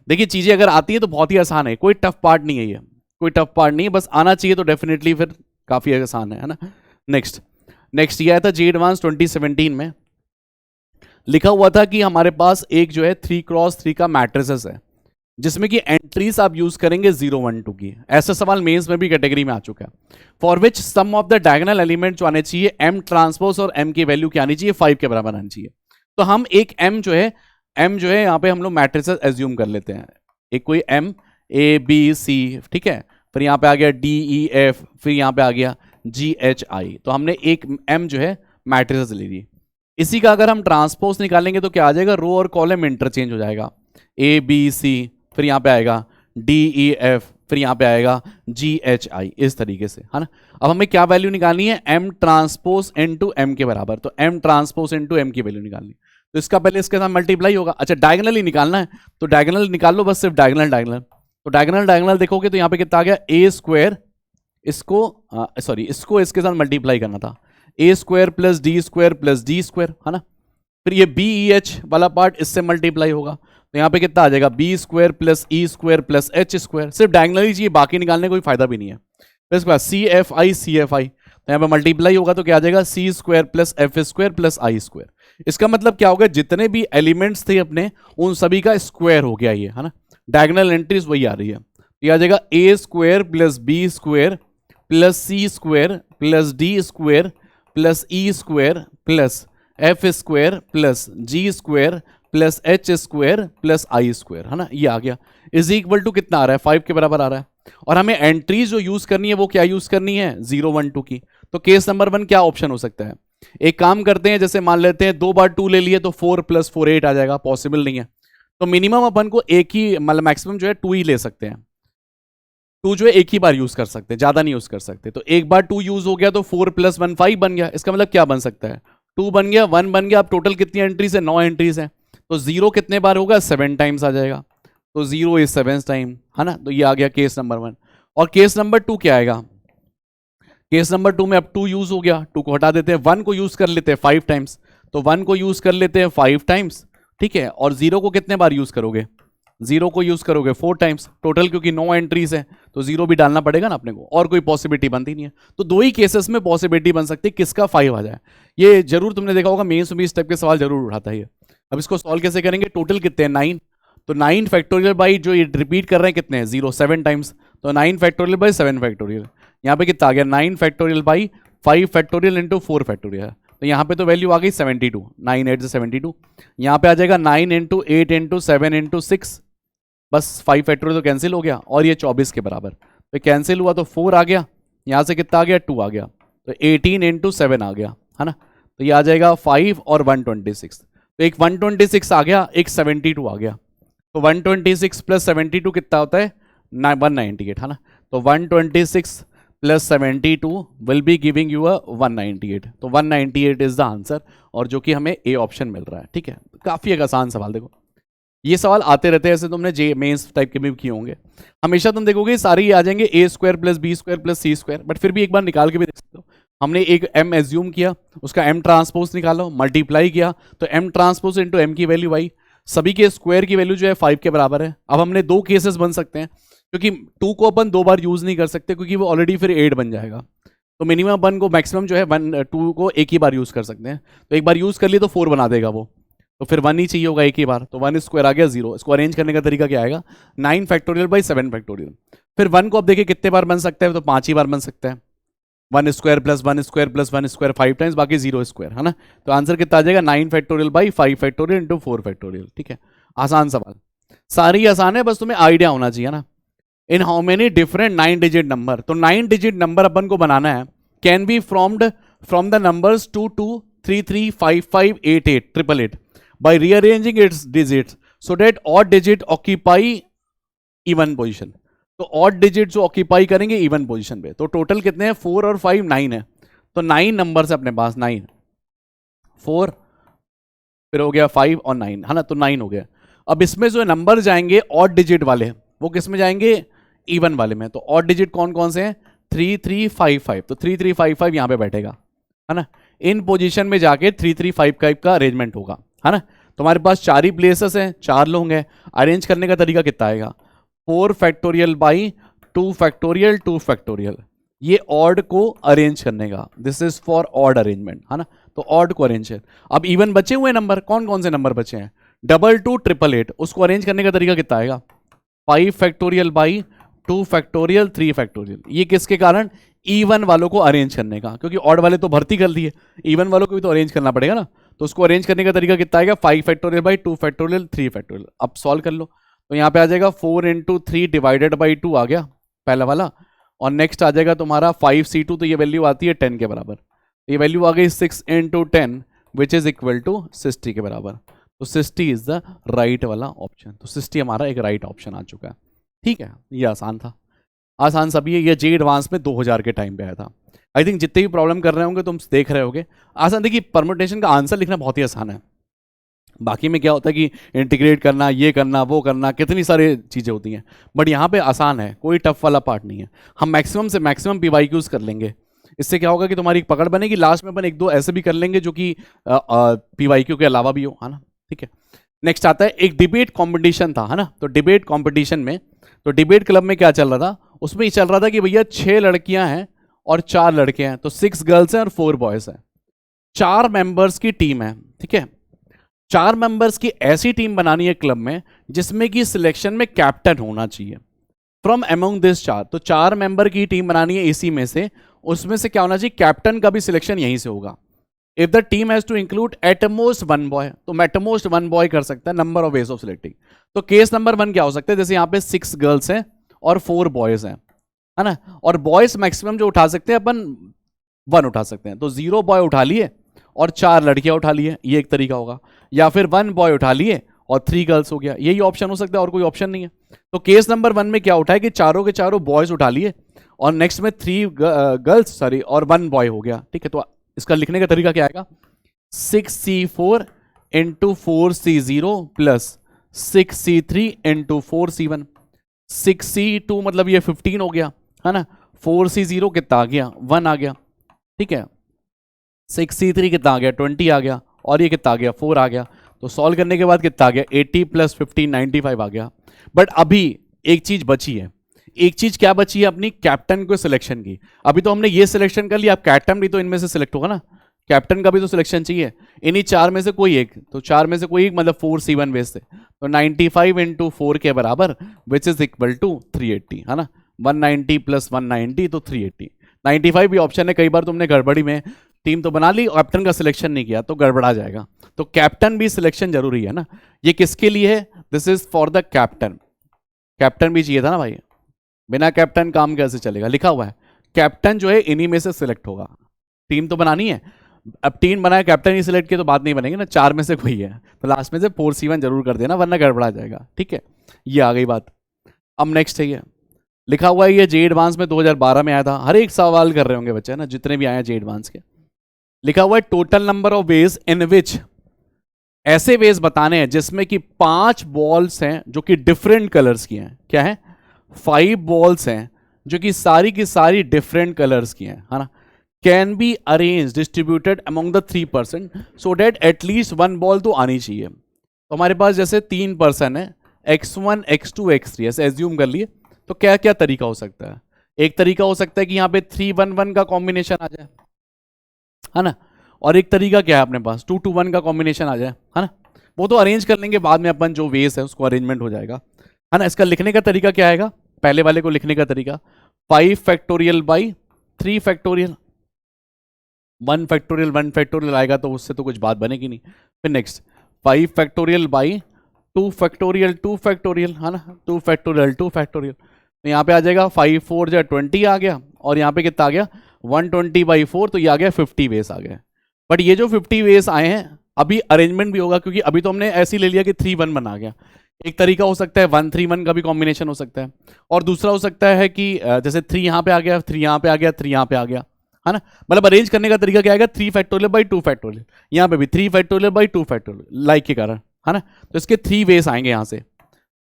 देखिए चीजें अगर आती है तो बहुत ही आसान है, कोई टफ पार्ट नहीं है ये, कोई टफ पार्ट नहीं है, बस आना चाहिए तो डेफिनेटली फिर काफी आसान है ना। नेक्स्ट ये आया था जी एडवांस 2017 में, लिखा हुआ था कि हमारे पास एक जो है 3x3 का मैट्रिसेस है, जिसमें कि एंट्रीज आप यूज करेंगे 0 1 2 की। ऐसा सवाल मेंस में भी कैटेगरी में आ चुका है। For which sum of the diagonal element जो आने चाहिए m ट्रांसपोज और m की वैल्यू क्या आनी चाहिए 5 के बराबर आनी चाहिए। तो हम एक m जो है यहाँ पे हम लोग मैट्रिसेस एज्यूम कर लेते हैं, एक कोई m a b c, ठीक है, फिर यहाँ पे आ गया d e f, फिर यहाँ पे आ गया g h i, तो हमने एक m जो है मैट्रिसेस ले ली। इसी का अगर हम ट्रांसपोज निकालेंगे तो क्या आ जाएगा, रो और कॉलम इंटरचेंज हो जाएगा, a b c, फिर यहाँ पे आएगा D E F, फिर यहाँ पे आएगा G H I, इस तरीके से, है ना। अब हमें क्या वैल्यू निकालनी है M ट्रांसपोज इनटू M के बराबर, तो M ट्रांसपोज इनटू M की वैल्यू निकालनी, तो इसका पहले इसके साथ मल्टीप्लाई होगा। अच्छा डायगोनली निकालना है, तो डायगोनल निकाल लो बस, सिर्फ डायगोनल। तो डायगोनल देखोगे तो यहाँ पे कितना आ गया a स्क्वायर, इसको इसके साथ मल्टीप्लाई करना था, a square plus d square plus d square, है ना। फिर ये बी ई एच वाला पार्ट इससे मल्टीप्लाई होगा, तो यहाँ पे कितना आ जाएगा B square plus E square plus H square, सिर्फ डायगोनली चाहिए, बाकी निकालने कोई फायदा भी नहीं है। फिर इसके बाद सी एफ आई, तो यहाँ पे मल्टीप्लाई होगा तो क्या आ जाएगा C square plus F square plus I square. इसका मतलब क्या होगा, जितने भी एलिमेंट्स थे अपने उन सभी का स्क्वायर हो गया ये, है ना। डायगोनल एंट्रीज वही आ रही है, तो ये आ जाएगा A square plus B square plus C square plus D square plus E square plus F square plus G square plus H square plus I square, है ना। ये आ गया इज इक्वल टू कितना आ रहा है 5 के बराबर आ रहा है। और हमें एंट्रीज जो यूज करनी है वो क्या यूज करनी है 0 1 2 की। तो केस नंबर 1 क्या ऑप्शन हो सकता है, एक काम करते हैं, जैसे मान लेते हैं 2 बार 2 ले लिए तो 4 + 4 8 आ जाएगा, पॉसिबल नहीं है, तो मिनिमम अपन को एक ही, मतलब मैक्सिमम जो है 2 ही ले सकते हैं, 2 जो है एक ही बार यूज कर सकते हैं, ज्यादा नहीं यूज कर सकते। तो एक बार 2 यूज हो गया तो 4 + 1 5 बन गया। इसका मतलब क्या बन सकता है 2 बन गया 1 बन गया। अब टोटल कितनी एंट्रीज है 9 एंट्रीज है, तो 0 कितने बार होगा 7 टाइम्स आ जाएगा, तो 0 इज 7 टाइम, है ना। तो ये आ गया केस नंबर 1। और केस नंबर 2 क्या आएगा, केस नंबर 2 में अब 2 यूज हो गया, 2 को हटा देते हैं, 1 को यूज कर लेते हैं 5 टाइम्स, तो 1 को यूज कर लेते हैं 5 टाइम्स, ठीक है। और 0 को कितने बार यूज करोगे, 0 को यूज करोगे 4 टाइम्स टोटल, क्योंकि 9 एंट्रीज है तो 0 भी डालना पड़ेगा ना अपने को, और कोई पॉसिबिलिटी बनती नहीं है। तो 2 ही केसेस में पॉसिबिलिटी बन सकती है किसका 5 आ जाए। ये जरूर तुमने देखा होगा, मेंस में इस टाइप के सवाल जरूर उठाता है ये। अब इसको सॉल्व कैसे करेंगे, टोटल कितने हैं 9, तो 9 फैक्टोरियल बाई जो ये रिपीट कर रहे हैं कितने हैं 0 7 टाइम्स, तो 9 फैक्टोरियल बाई 7 फैक्टोरियल, यहाँ पे कितना आ गया 9 factorial by 5 factorial into 4 factorial, तो यहाँ पे तो वैल्यू आ गई 72, 9 8 से 72, यहाँ पे आ जाएगा 9 इंटू 8 इंटू 7 इंटू 6, बस 5 फैक्टोरियल तो कैंसिल हो गया, और ये 24 के बराबर, तो कैंसिल हुआ तो 4 आ गया, यहाँ से कितना आ गया 2 आ गया, तो 18 इंटू 7 आ गया, है ना। तो ये आ जाएगा 5 और 126, तो एक 126 आ गया, एक 72 आ गया, तो 126 प्लस 72 कितना होता है 198, है ना। तो 126 plus 72 will be giving you अ 198, तो 198 इज द आंसर, और जो कि हमें ए ऑप्शन मिल रहा है, ठीक है। काफी एक आसान सवाल, देखो ये सवाल आते रहते हैं, ऐसे तुमने जे मेंस टाइप के भी किए होंगे, हमेशा तुम देखोगे सारे ही आ जाएंगे A square plus B square plus C square, but फिर भी एक बार निकाल के भी देख सकते हो। हमने एक m एज्यूम किया, उसका m ट्रांसपोज निकालो, मल्टीप्लाई किया, तो m ट्रांसपोज इंटू m की वैल्यू आई, सभी के स्क्वायर की वैल्यू जो है 5 के बराबर है। अब हमने 2 केसेस बन सकते हैं, क्योंकि 2 को अपन 2 बार यूज नहीं कर सकते, क्योंकि वो ऑलरेडी फिर 8 बन जाएगा, तो मिनिमम अपन को मैक्सिमम जो है 2 को एक ही बार यूज कर सकते हैं, तो एक बार यूज कर लिए तो 4 बना देगा वो, तो फिर 1 ही चाहिए होगा एक ही बार, तो 1 स्क्वायर आ गया 0। इसको अरेंज करने का तरीका क्या आएगा 9 फैक्टोरियल बाई 7 फैक्टोरियल, फिर 1 को अब देखिए कितने बार बन सकता है, तो 5 ही बार बन सकता है, 1 square plus 1 square plus 1 square 5 times, बाकी 0 स्क्वायर, है ना। तो आंसर कितना आ जाएगा 9 factorial by 5 factorial into 4 factorial, ठीक है। आसान सवाल। सारी आसान है, बस तुम्हें आइडिया होना चाहिए ना। In how many different 9 digit number, तो 9 डिजिट नंबर अपन को बनाना है, can be formed from the numbers 2233558888 by rearranging its digits so that odd digit occupy even position. तो ऑड डिजिट जो ऑक्यूपाई करेंगे इवन पोजीशन पे, तो टोटल कितने हैं, 4 और 5 9 है, तो 9 नंबर है अपने पास, 9 4 फिर हो गया 5 और 9 है ना, तो 9 हो गया। अब इसमें जो नंबर जाएंगे ऑड डिजिट वाले वो किस में जाएंगे, इवन वाले में। तो ऑड डिजिट कौन कौन से हैं, 3355, तो 3355 यहां पे बैठेगा है ना, इन पोजीशन में जाके 3355 का अरेंजमेंट होगा है ना। तुम्हारे पास 4 ही प्लेसेस हैं, 4 लोग हैं, अरेंज करने का तरीका कितना आएगा, 4 फैक्टोरियल बाई 2 फैक्टोरियल 2 फैक्टोरियल, ये ऑड को अरेंज करने का, this is for odd arrangement है ना, तो ऑड को अरेंज है। अब इवन बचे हुए नंबर कौन कौन से नंबर बचे हैं, 228888, उसको अरेंज करने का तरीका कितना आएगा, 5 फैक्टोरियल बाई 2 फैक्टोरियल 3 फैक्टोरियल, ये किसके कारण, इवन वालों को अरेंज करने का, क्योंकि ऑड वाले तो भर्ती कर दिए, इवन वालों को भी तो अरेंज करना पड़ेगा ना, तो उसको अरेंज करने का तरीका कितना आएगा, 5 फैक्टोरियल बाई 2 फैक्टोरियल 3 फैक्टोरियल। अब सॉल्व कर लो, तो यहाँ पे आ जाएगा 4 इंटू 3 डिवाइडेड बाई 2 आ गया पहला वाला, और नेक्स्ट आ जाएगा तुम्हारा 5c2, तो ये वैल्यू आती है 10 के बराबर, ये वैल्यू आ गई 6 into 10 which is equal to 60 के बराबर, तो 60 इज द राइट वाला ऑप्शन, तो 60 हमारा एक राइट ऑप्शन आ चुका है। ठीक है, ये आसान था, आसान सभी है, ये जे एडवांस में 2000 के टाइम पे आया था। आई थिंक जितने भी प्रॉब्लम कर रहे होंगे तुम देख रहे होगे, आसान। देखिए परमुटेशन का आंसर लिखना बहुत ही आसान है, बाकी में क्या होता है कि इंटीग्रेट करना, ये करना, वो करना, कितनी सारी चीज़ें होती हैं, बट यहाँ पे आसान है, कोई टफ वाला पार्ट नहीं है। हम मैक्सिमम से मैक्सिमम पीवाईक्यूज कर लेंगे, इससे क्या होगा कि तुम्हारी एक पकड़ बनेगी, लास्ट में अपन एक दो ऐसे भी कर लेंगे जो कि पीवाईक्यू के अलावा भी हो, है ना। ठीक है, नेक्स्ट आता है एक डिबेट कॉम्पिटिशन था, है ना, तो डिबेट कॉम्पिटिशन में, तो डिबेट क्लब में क्या चल रहा था, उसमें ये चल रहा था कि भैया 6 लड़कियां हैं और 4 लड़के हैं, तो 6 गर्ल्स हैं और 4 बॉयज हैं, 4 मेंबर्स की टीम है। ठीक है, 4 मेंबर्स की ऐसी टीम बनानी है क्लब में जिसमें कि सिलेक्शन में कैप्टन होना चाहिए फ्रॉम अमंग दिस 4, तो 4 मेंबर की टीम बनानी है इसी में से, उसमें से क्या होना चाहिए, कैप्टन का भी सिलेक्शन यहीं से होगा। If the team has to include at most 1 boy, तो एटमोस्ट 1 बॉय कर सकता है, number of ways of selecting. तो केस नंबर 1 क्या हो सकता है, जैसे यहाँ पे 6 गर्ल्स हैं और 4 बॉयज हैं, है ना, और बॉयज मैक्सिमम जो उठा सकते हैं अपन 1 उठा सकते हैं, तो 0 बॉय उठा लिए और 4 लड़कियां उठा लिए, ये एक तरीका होगा, या फिर 1 बॉय उठा लिए और 3 गर्ल्स हो गया, यही ऑप्शन हो सकता है, और कोई ऑप्शन नहीं है। तो केस नंबर 1 में क्या उठा है कि चारों के चारों बॉयज उठा लिए और नेक्स्ट में 3 गर्ल्स सॉरी और 1 बॉय हो गया। ठीक है, तो इसका लिखने का तरीका क्या आएगा, 6c4 into 4c0 plus 6c3 into 4c1, 6c2 मतलब ये 15 हो गया, है ना, 4c0 कितना आ गया, 1 आ गया। ठीक है, 6c3 कितना आ गया, 20 आ गया, और ये कितना आ गया, 4 आ गया। तो सॉल्व करने के बाद कितना आ गया, 80 प्लस 15 95 आ गया। बट अभी एक चीज बची है, एक चीज क्या बची है अपनी, कैप्टन को सिलेक्शन की। अभी तो हमने ये सिलेक्शन कर लिया, अब कैप्टन भी तो इनमें से सिलेक्ट होगा ना, कैप्टन का भी तो सिलेक्शन चाहिए, इन्हीं 4 में से कोई एक, तो 4 में से कोई एक मतलब 4c1 बेस से, तो 95 इंटू 4 के बराबर विच इज इक्वल टू 380, है ना, 190 प्लस 190 तो 380। 95 भी ऑप्शन है, कई बार तुमने गड़बड़ी में टीम तो बना ली, कैप्टन का सिलेक्शन नहीं किया तो गड़बड़ा जाएगा, तो कैप्टन भी सिलेक्शन जरूरी है ना। ये किसके लिए है, this is for the captain, captain भी चाहिए था ना भाई, बिना कैप्टन काम कैसे चलेगा, लिखा हुआ है कैप्टन जो है इन्हीं में से सिलेक्ट होगा, टीम तो बनानी है, अब टीम बनाए कैप्टन ही सिलेक्ट किया तो बात नहीं बनेगी ना, 4 में से कोई है, तो लास्ट में से 4c1 जरूर कर देना वरना गड़बड़ा जाएगा। ठीक है, ये आ गई बात। अब नेक्स्ट है ये लिखा हुआ है, ये जे एडवांस में 2012 में आया था, हर एक सवाल कर रहे होंगे बच्चे ना, जितने भी आए हैं जे एडवांस के, लिखा हुआ है total number of ways in which, ऐसे वेज बताने हैं जिसमें कि 5 बॉल्स हैं जो कि डिफरेंट कलर्स की हैं, क्या है, 5 बॉल्स हैं जो कि सारी की सारी डिफरेंट कलर्स की हैं, है ना, can be arrange distributed among the 3 person so that at least 1 ball तो आनी चाहिए। तो हमारे पास जैसे 3 पर्सन है, x1 x2 x3 ऐसे एज्यूम कर लिए, तो क्या क्या तरीका हो सकता है, एक तरीका हो सकता है कि यहाँ पे 3-1-1 का कॉम्बिनेशन आ जाए, है ना, और एक तरीका क्या है अपने पास 2-2-1 का कॉम्बिनेशन आ जाए, है ना, वो तो अरेंज कर लेंगे बाद में अपन, जो वेस है उसको अरेंजमेंट हो जाएगा, है ना। इसका लिखने का तरीका क्या आएगा, पहले वाले को लिखने का तरीका 5 factorial by 3 factorial, 1 factorial 1 factorial आएगा तो उससे तो कुछ बात बनेगी नहीं। फिर नेक्स्ट 5 फैक्टोरियल बाई 2 फैक्टोरियल है ना, 2 फैक्टोरियल 2 फैक्टोरियल, तो यहाँ पे आ जाएगा 5 4 जा 20 आ गया, और यहाँ पे कितना आ गया 120/4, तो ये आ गया 50 वेस आ गया। बट ये जो 50 वेस आए हैं अभी अरेंजमेंट भी होगा, क्योंकि अभी तो हमने ऐसे ही ले लिया कि 3-1-1 आ गया। एक तरीका हो सकता है 1-3-1 का भी कॉम्बिनेशन हो सकता है, और दूसरा हो सकता है कि जैसे 3 यहाँ पे आ गया, 3 यहाँ पे आ गया, 3 यहाँ पे आ गया, है ना। मतलब अरेंज करने का तरीका क्या आएगा, 3 फैक्टोरियल बाई 2 फैक्टोरियल, यहाँ पे भी 3 फैक्टोरियल बाई 2 फैक्टोरियल लाइक के कारण, है ना। तो इसके 3 वेस आएंगे यहाँ से,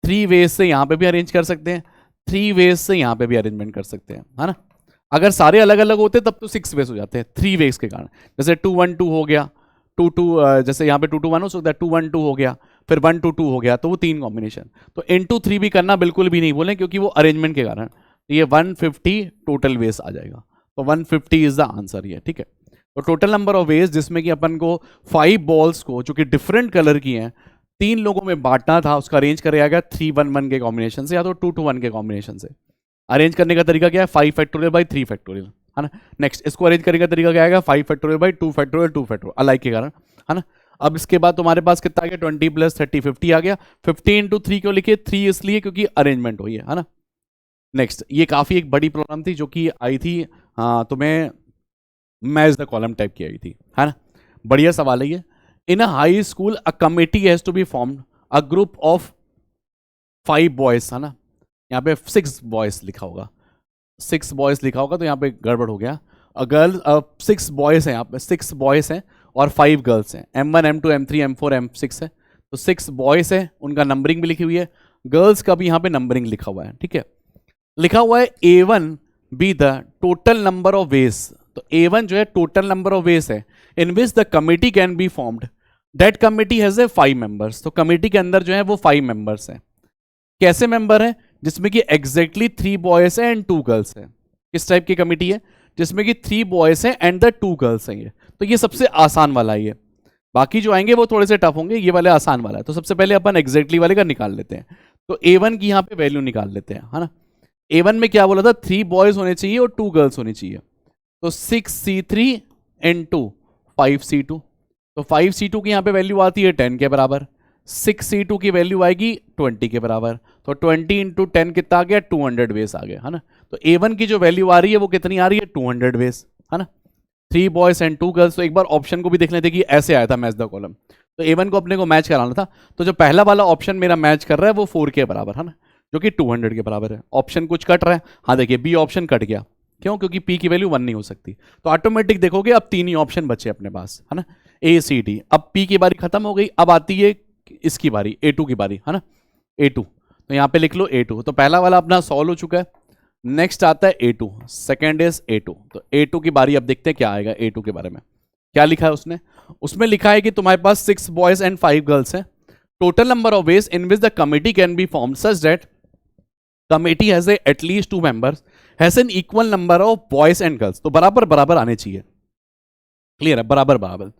3 वेस से यहाँ पे भी अरेंज कर सकते हैं, 3 वेस से यहाँ पे भी अरेंजमेंट कर सकते हैं, है ना। अगर सारे अलग अलग होते तब तो 6 वेस हो जाते हैं 3 वेस के कारण। जैसे 2-1-2 हो गया, 2-2 जैसे यहाँ पे 2-2-1 हो सकता है, 2-1-2 हो गया, फिर 1-2-2 हो गया, तो वो 3 कॉम्बिनेशन। तो into 3 भी करना बिल्कुल भी नहीं बोले, क्योंकि वो अरेंजमेंट के कारण। तो ये 150 टोटल वेस आ जाएगा, तो 150 इज द आंसर ये, ठीक है। तो टोटल नंबर ऑफ वेस जिसमें कि अपन को 5 बॉल्स को जो कि डिफरेंट कलर की हैं 3 लोगों में बांटना था, उसका अरेंज किया गया 3-1-1 के कॉम्बिनेशन से या तो 2-2-1 के कॉम्बिनेशन से। अरेंज करने का तरीका क्या है, 5 फैक्टोरियल बाई 3 फैक्टोरियल, है ना। नेक्स्ट इसको अरेंज करने का तरीका क्या आएगा, 5 factorial by 2 factorial 2 factorial alike के कारण, है ना। अब इसके बाद तुम्हारे पास कितना आ गया 20 + 30 50 आ गया। 50 × 3 क्यों लिखे, 3 इसलिए क्योंकि अरेंजमेंट हुई है ना। नेक्स्ट ये काफी एक बड़ी प्रॉब्लम थी जो कि आई थी, हाँ तुम्हें मैच द कॉलम टाइप की आई थी, है ना। बढ़िया सवाल है ये। In a high school a committee has to be formed, a group of 5 boys, है ना। यहाँ पे 6 बॉयज लिखा होगा, 6 बॉयज लिखा होगा, तो यहाँ पे गड़बड़ हो गया। गर्ल 6 बॉयज हैं, यहाँ पे 6 बॉयज हैं और 5 गर्ल्स हैं, M1 M2 M3 M4 M6 है। तो 6 बॉयज हैं, उनका नंबरिंग भी लिखी हुई है, गर्ल्स का भी यहाँ पे नंबरिंग लिखा हुआ है, ठीक है। लिखा हुआ है A1 be the total number of ways, तो A1 जो है टोटल नंबर ऑफ वेज है in which the committee can be formed, that committee has a 5 members. तो कमिटी के अंदर जो है वो 5 मेंबर्स हैं। कैसे मेंबर हैं, जिसमें कि एग्जैक्टली 3 बॉयज हैं एंड 2 गर्ल्स हैं। किस टाइप की कमिटी है, जिसमें कि 3 बॉयज हैं एंड द 2 गर्ल्स हैं। ये तो ये सबसे आसान वाला है, ये बाकी जो आएंगे वो थोड़े से टफ होंगे, ये वाले आसान वाला है। तो सबसे पहले अपन एग्जैक्टली वाले का निकाल लेते हैं। तो A1 की यहाँ पे वैल्यू निकाल लेते हैं, है ना। A1 में क्या बोला था, 3 बॉयज होने चाहिए और 2 गर्ल्स होनी चाहिए। तो 6C3 × 5C2, तो 5C2 की यहाँ पे वैल्यू आती है 10 के बराबर, 6C2 की वैल्यू आएगी 20 के बराबर, तो 20 × 10 कितना आ गया, 200 वेस आ गया, है ना। तो A1 की जो वैल्यू आ रही है वो कितनी आ रही है, 200 वेस, है ना। 3 बॉयज एंड 2 गर्ल्स। तो एक बार ऑप्शन को भी देख लेते कि ऐसे आया था मैच द कॉलम, तो A1 को अपने को मैच कराना था। तो जो पहला वाला ऑप्शन मेरा मैच कर रहा है वो 4 के बराबर, है ना, जो कि 200 के बराबर है। ऑप्शन कुछ कट रहा है, हाँ देखिए बी ऑप्शन कट गया, क्यों, क्योंकि पी की वैल्यू 1 नहीं हो सकती। तो ऑटोमेटिक देखोगे अब 3 ही ऑप्शन बचे अपने पास, है ना, A C D। अब पी की बारी खत्म हो गई, अब आती है इसकी बारी, A2 की बारी, है ना, A2। तो यहाँ पे लिख लो A2। तो पहला वाला अपना सॉल्व हो चुका है। नेक्स्ट आता है A2, सेकेंड इज A2। तो A2 की बारी अब देखते हैं क्या आएगा। A2 के बारे में क्या लिखा है उसने, उसमें लिखा है कि तुम्हारे पास 6 बॉयज एंड 5 गर्ल्स हैं। Total number of ways in which the committee can be form such that committee has at least 2 members has an equal number of boys and girls. तो बराबर बराबर आने चाहिए, क्लियर है, बराबर बराबर।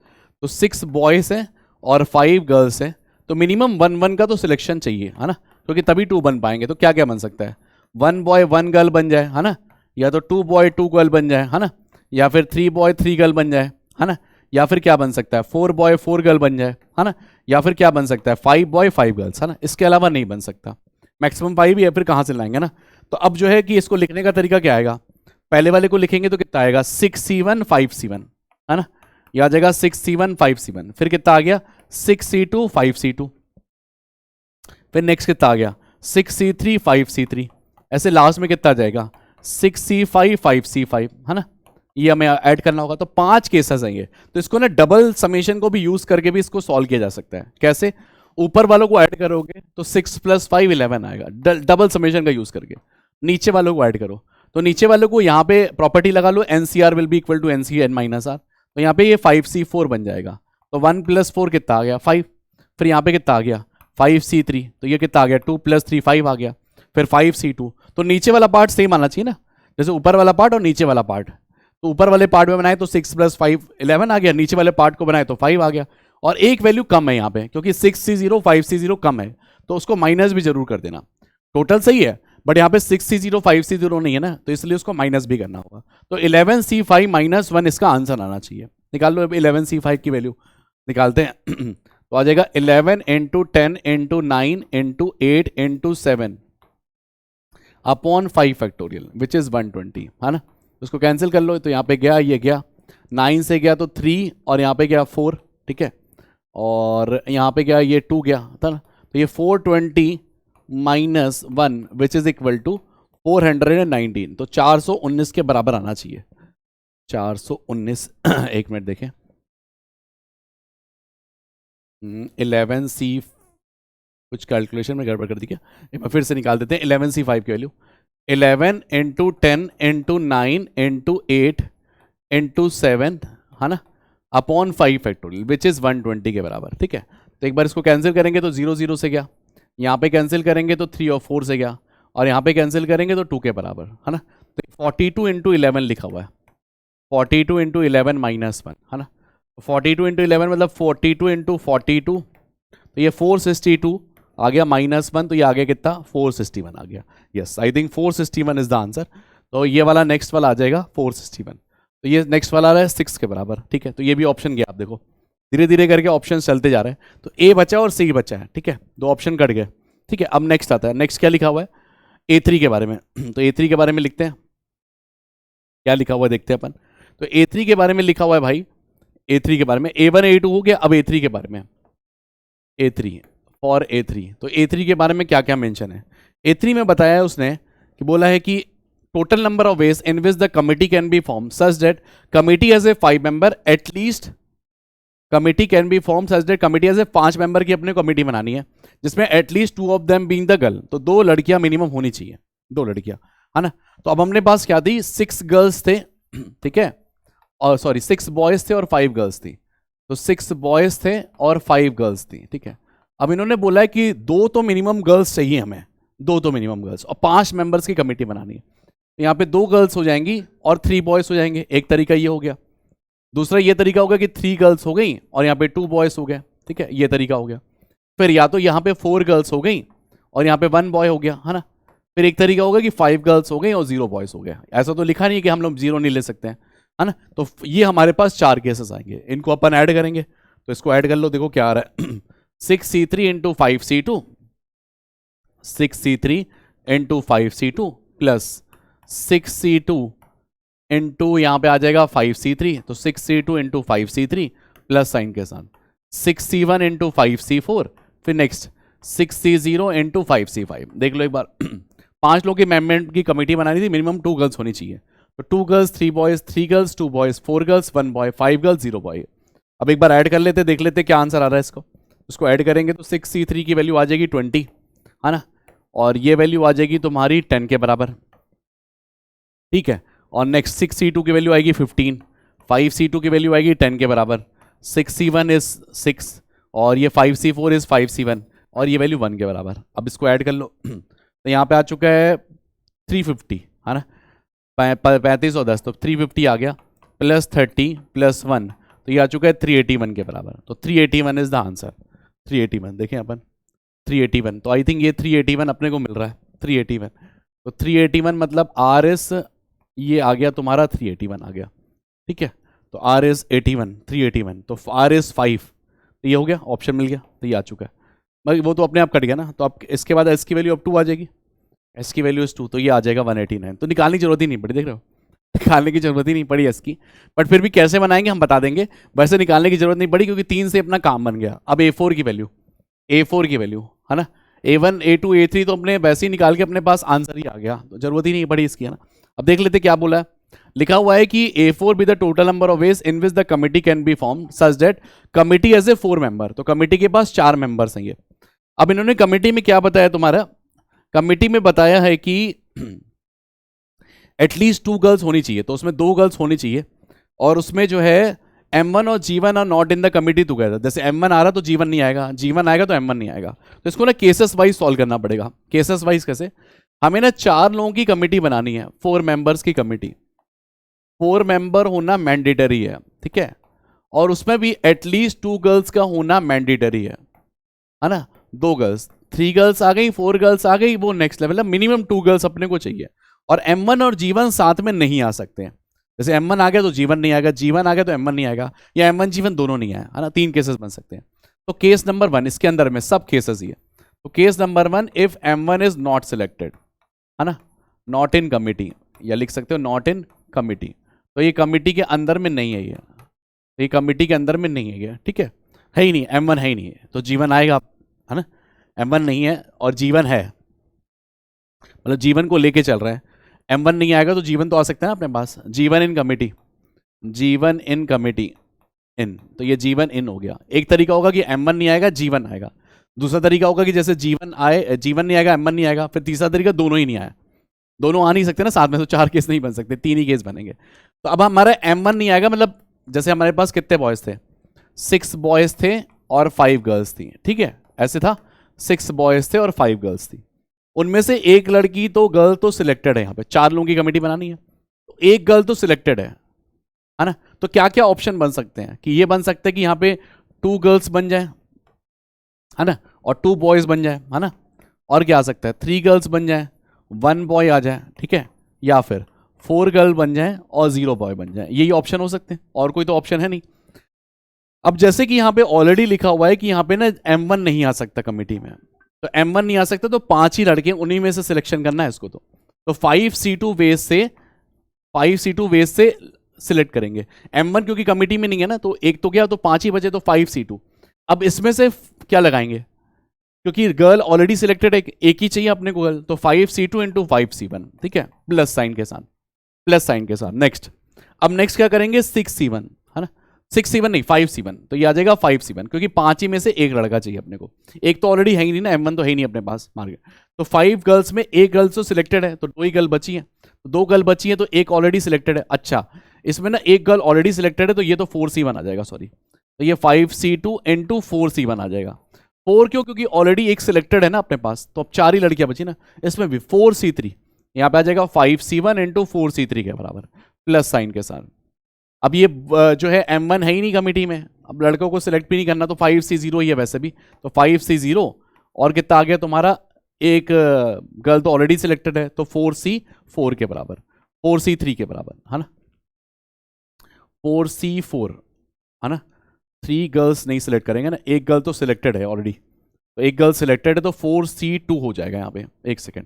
तो 6 बॉयज हैं और 5 गर्ल्स हैं, तो मिनिमम 1-1 का तो सिलेक्शन चाहिए, है ना, क्योंकि तभी 2 बन पाएंगे। तो क्या क्या बन सकता है, 1 बॉय 1 गर्ल बन जाए, है ना, या तो 2 बॉय 2 गर्ल बन जाए, है ना, या फिर 3 बॉय 3 गर्ल बन जाए, है ना, या फिर क्या बन सकता है 4 बॉय 4 गर्ल बन जाए, है ना, या फिर क्या बन सकता है 5 बॉय 5 गर्ल्स, है ना। इसके अलावा नहीं बन सकता, मैक्सिमम 5 ही है, फिर कहाँ से लाएंगे ना। तो अब जो है कि इसको लिखने का तरीका क्या आएगा, पहले वाले को लिखेंगे तो कितना आएगा 6C1 5C1, है ना, यह आ जाएगा 6C1 5C1। फिर कितना आ गया 6C2 5C2, फिर नेक्स्ट कितना आ गया 6C3 5C3, ऐसे लास्ट में कितना आ जाएगा 6C5 5C5, है ना। ये हमें ऐड करना होगा। तो 5 केसेस हैं ये। तो इसको ना डबल समेशन को भी यूज करके भी इसको सॉल्व किया जा सकता है। कैसे, ऊपर वालों को ऐड करोगे तो 6 + 5 11 आएगा, डबल समेशन का यूज करके। नीचे वालों को ऐड करो तो नीचे वालों को यहाँ पे प्रॉपर्टी लगा लो, NCR will be equal to NCN-R। तो यहाँ पे ये 5C4 बन जाएगा। तो 1 + 4 कितना आ गया 5, फिर यहाँ पे कितना आ गया 5C3, तो ये कितना आ गया 2 + 3 5 आ गया, फिर 5C2। तो नीचे वाला पार्ट सेम आना चाहिए ना, जैसे ऊपर वाला पार्ट और नीचे वाला पार्ट। तो ऊपर वाले पार्ट में बनाए तो 6 + 5 11 आ गया, नीचे वाले पार्ट को बनाए तो 5 आ गया। और एक वैल्यू कम है यहाँ पे, क्योंकि 6C0 5C0 कम है, तो उसको माइनस भी जरूर कर देना। टोटल सही है बट यहाँ पे 6C0 5C0 नहीं है ना, तो इसलिए उसको माइनस भी करना होगा। तो 11C5 - 1 इसका आंसर आना चाहिए। निकाल लो 11C5 की वैल्यू निकालते हैं। तो आ जाएगा 11 into 10 into 9 into 8 into 7 upon 5 factorial which is 120, है ना। उसको कैंसिल कर लो, तो यहाँ पे गया, ये गया 9 से गया तो 3 और यहाँ पे गया 4, ठीक है, और यहाँ पे गया ये 2 गया था ना, तो ये 420 minus 1 which is equal to 419, तो 419 के बराबर आना चाहिए। 419 एक मिनट देखें, 11C कुछ कैलकुलेशन में गड़बड़ कर दी क्या, एक बार फिर से निकाल देते हैं। 11C5 की value 11 into 10 into 9 into 8 into 7, है ना, अपॉन 5 फैक्टोरियल विच इज 120 के बराबर, ठीक है। तो एक बार इसको कैंसिल करेंगे तो 0 0 से गया, यहाँ पे कैंसिल करेंगे तो 3 और 4 से गया, और यहाँ पे कैंसिल करेंगे तो 2 के बराबर, है ना। तो 42 इंटू 11 लिखा हुआ है, 42 इंटू 11 माइनस 1, है ना। 42 इंटू 11 मतलब 42 इंटू 42, तो ये 462 आ गया, माइनस 1, तो ये आ गया कितना, 461 आ गया। Yes, I think 461 is the answer. तो ये वाला नेक्स्ट वाला आ जाएगा 461, तो ये नेक्स्ट वाला आ रहा है 6 के बराबर, ठीक है। तो ये भी ऑप्शन गया, आप देखो धीरे धीरे करके ऑप्शन चलते जा रहे हैं। तो ए बचा और सी बचा है, ठीक है, 2 ऑप्शन कट गए, ठीक है। अब नेक्स्ट आता है, नेक्स्ट क्या लिखा हुआ है, A3 के बारे में। तो A3 के बारे में लिखते हैं, क्या लिखा हुआ है देखते हैं अपन। तो A3 के बारे में लिखा हुआ है भाई, A3 के बारे में A1 A2 हो गया, अब A3 के बारे में, A3 और A3। तो A3 के बारे में क्या क्या मेंशन है, A3 में बताया है उसने कि बोला है कि total number of ways in which the committee can be form such that committee has a 5 member at least, committee can be form such that committee has a 5 member की अपने कमिटी बनानी है, जिसमें at least 2 of them being the girl, तो 2 लड़कियां minimum होनी चाहिए, 2 लड़कियां, है ना। तो अब हमने पास क्या थी, 6 गर्ल्स थे, ठीक है, और सॉरी 6 बॉयज थे और 5 गर्ल्स थी, तो 6 बॉयज थे और 5 गर्ल्स थी, ठीक है। अब इन्होंने बोला है कि 2 तो मिनिमम गर्ल्स चाहिए हमें, 2 तो मिनिमम गर्ल्स, और 5 मेंबर्स की कमेटी बनानी है। यहाँ पे 2 गर्ल्स हो जाएंगी और 3 बॉयज हो जाएंगे, एक तरीका ये हो गया। दूसरा ये तरीका होगा कि 3 गर्ल्स हो गई और यहाँ पे 2 बॉयज हो गए, ठीक है, ये तरीका हो गया। फिर या तो यहाँ पे 4 गर्ल्स हो गई और यहाँ पे 1 बॉय हो गया, है ना। फिर एक तरीका होगा कि 5 गर्ल्स हो गई और 0 बॉयज हो गया। ऐसा तो लिखा नहीं कि हम लोग 0 नहीं ले सकते हैं, है ना। तो ये हमारे पास 4 केसेस आएंगे, इनको अपन ऐड करेंगे, तो इसको ऐड कर लो, देखो क्या आ रहा है 6C3 into 5C2, 6C3 into 5C2 plus 6C2 into यहाँ पे आ जाएगा 5C3, तो 6C2 into 5C3 plus sign के साथ 6C1 इंटू 5C4, फिर नेक्स्ट 6C0 इंटू 5C5। देख लो एक बार 5 लोग की मेंबर की कमेटी बनानी थी, मिनिमम 2 गर्ल्स होनी चाहिए, तो 2 girls 3 boys, 3 girls 2 boys, 4 girls 1 boy, 5 girls 0 boy. अब एक बार ऐड कर लेते, देख लेते क्या आंसर आ रहा है इसको। उसको ऐड करेंगे तो 6C3 की वैल्यू आ जाएगी 20, है ना, और ये वैल्यू आ जाएगी तुम्हारी 10 के बराबर, ठीक है। और नेक्स्ट 6C2 की वैल्यू आएगी 15, 5C2 की वैल्यू आएगी 10 के बराबर, 6C1 इज 6 और ये 5C4 इज 5C1 और ये वैल्यू 1 के बराबर। अब इसको ऐड कर लो तो यहाँ पे आ चुका है 350, है ना, 35 और 10, तो 350 आ गया, प्लस 30 प्लस 1, तो ये आ चुका है 381 के बराबर। तो 381 इज द आंसर, 381 देखें अपन, 381, तो आई थिंक ये 381 अपने को मिल रहा है, 381। तो 381 मतलब आर एस, ये आ गया तुम्हारा 381 आ गया, ठीक है। तो आर एस 81, 381, तो आर एस 5, तो ये हो गया, ऑप्शन मिल गया, तो ये आ चुका है। भाई वो तो अपने आप कट गया ना, तो अब इसके बाद एस की वैल्यू अब 2 आ जाएगी, एस की वैल्यू इज 2, तो ये आ जाएगा 189। तो निकालने की जरूरत ही नहीं पड़ी, देख रहे हो, निकालने की जरूरत ही नहीं पड़ी एस की, बट फिर भी कैसे बनाएंगे हम बता देंगे। वैसे निकालने की जरूरत नहीं पड़ी क्योंकि 3 से अपना काम बन गया। अब A4 की वैल्यू, A4 की वैल्यू, है ना, A1 A2 A3 तो अपने वैसे ही निकाल के अपने पास आंसर ही आ गया, तो जरूरत ही नहीं पड़ी इसकी, है ना। अब देख लेते क्या बोला है, लिखा हुआ है कि A4 be the total number of ways in which the committee can be form such that committee has a 4 member, तो कमिटी के पास 4 मेंबर्स हैं ये। अब इन्होंने कमिटी में क्या बताया, तुम्हारा कमिटी में बताया है कि एटलीस्ट 2 गर्ल्स होनी चाहिए, तो उसमें 2 गर्ल्स होनी चाहिए, और उसमें जो है M1 और G1 are not in the committee together. जैसे M1 आ रहा तो G1 नहीं आएगा, G1 आएगा तो M1 नहीं आएगा, तो इसको ना केसेस वाइज सॉल्व करना पड़ेगा। केसेस वाइज कैसे, हमें ना 4 लोगों की कमिटी बनानी है, 4 मेंबर्स की कमिटी, 4 मेंबर होना मैंडेटरी है, ठीक है, और उसमें भी एटलीस्ट 2 गर्ल्स का होना मैंडेटरी है ना। 2 गर्ल्स, 3 गर्ल्स आ गई, 4 गर्ल्स आ गई, वो नेक्स्ट लेवल है, मिनिमम 2 गर्ल्स अपने को चाहिए। और M1 और G1 साथ में नहीं आ सकते हैं, जैसे M1 आ गया तो G1 नहीं आएगा, G1 आ गया तो M1 नहीं आएगा, या M1 G1 दोनों नहीं आए, है ना, 3 केसेस बन सकते हैं। तो केस नंबर 1 इसके अंदर में सब केसेस ही है। तो case number 1 if M1 is not selected, है ना, नॉट इन कमिटी, या लिख सकते हो नॉट इन कमिटी, तो ये कमिटी के अंदर में नहीं है, ये कमिटी के अंदर में नहीं है ये, ठीक है ही नहीं, M1 है ही नहीं है, तो जीवन आएगा, है ना। M1 नहीं है और जीवन है, मतलब जीवन को लेके चल रहा है। M1 नहीं आएगा तो जीवन तो आ सकता है ना अपने पास, जीवन इन कमिटी, जीवन इन कमिटी इन, तो ये जीवन इन हो गया। एक तरीका होगा कि M1 नहीं आएगा जीवन आएगा, दूसरा तरीका होगा कि जैसे जीवन आए, जीवन नहीं आएगा M1 नहीं आएगा, फिर तीसरा तरीका दोनों ही नहीं आया, दोनों आ नहीं सकते ना साथ में, तो 4 केस नहीं बन सकते, 3 ही केस बनेंगे। तो अब हमारा M1 नहीं आएगा, मतलब जैसे हमारे पास कितने बॉयज थे, 6 बॉयज थे और 5 गर्ल्स थी, ठीक है, ऐसे था, 6 बॉयज थे और 5 गर्ल्स थी, उनमें से एक लड़की तो गर्ल तो सिलेक्टेड है, यहाँ पे 4 लोगों की कमेटी बनानी है, तो एक गर्ल तो सिलेक्टेड है ना। तो क्या क्या ऑप्शन बन सकते हैं, कि ये बन सकते हैं कि यहाँ पे 2 गर्ल्स बन जाए, है ना, और 2 बॉयज बन जाए, है ना, और क्या आ सकता है, 3 गर्ल्स बन जाए, 1 बॉय आ जाए, ठीक है, या फिर 4 गर्ल बन जाए और 0 बॉय बन जाए, यही ऑप्शन हो सकते हैं, और कोई तो ऑप्शन है नहीं। अब जैसे कि यहाँ पे ऑलरेडी लिखा हुआ है कि यहाँ पे ना M1 नहीं आ सकता कमिटी में, तो M1 नहीं आ सकता, तो 5 ही लड़के, उन्हीं में से सिलेक्शन करना है इसको, तो 5C2 वेज से, 5C2 वेज से सिलेक्ट करेंगे। M1 क्योंकि कमिटी में नहीं है ना, तो एक तो क्या, तो 5 ही बचे, तो 5C2। अब इसमें से क्या लगाएंगे, क्योंकि गर्ल ऑलरेडी सिलेक्टेड है, एक ही चाहिए अपने को गर्ल, तो 5C2 इंटू 5C1, ठीक है, प्लस साइन के साथ, प्लस साइन के साथ। नेक्स्ट, अब नेक्स्ट क्या करेंगे, 6C1, है ना, 6C1 नहीं 5C1, तो ये आ जाएगा 5C1, क्योंकि 5 ही में से एक लड़का चाहिए अपने को, एक तो ऑलरेडी है ही नहीं ना, M1 तो है ही नहीं अपने पास मार्केट, तो 5 गर्ल्स में एक गर्ल तो सिलेक्टेड है, तो 2 ही गर्ल बची है, तो 2 गर्ल बची है, तो एक ऑलरेडी सिलेक्टेड है। अच्छा, इसमें ना एक गर्ल ऑलरेडी सिलेक्टेड है, तो ये तो 4C1 आ जाएगा, सॉरी, तो ये 5C2 इंटू 4C1 आ जाएगा। 4 क्यों, क्योंकि ऑलरेडी एक सिलेक्टेड है ना अपने पास, तो अब 4 ही लड़कियां बची ना, इसमें भी 4C3, यहाँ पे आ जाएगा 5C1 इंटू 4C3 के बराबर, प्लस साइन के साथ। अब ये जो है M1 है ही नहीं कमिटी में, अब लड़कों को सिलेक्ट भी नहीं करना, तो 5C0 ही है वैसे भी, तो 5C0 और कितना आ गया तुम्हारा, एक गर्ल तो ऑलरेडी सिलेक्टेड है, तो 4C4 के बराबर, 4C3 के बराबर, है ना, 4C4, है ना, 3 गर्ल्स नहीं सिलेक्ट करेंगे ना, एक गर्ल तो सिलेक्टेड है ऑलरेडी, तो एक गर्ल सिलेक्टेड है, तो 4C2 हो जाएगा यहाँ पे, एक सेकेंड,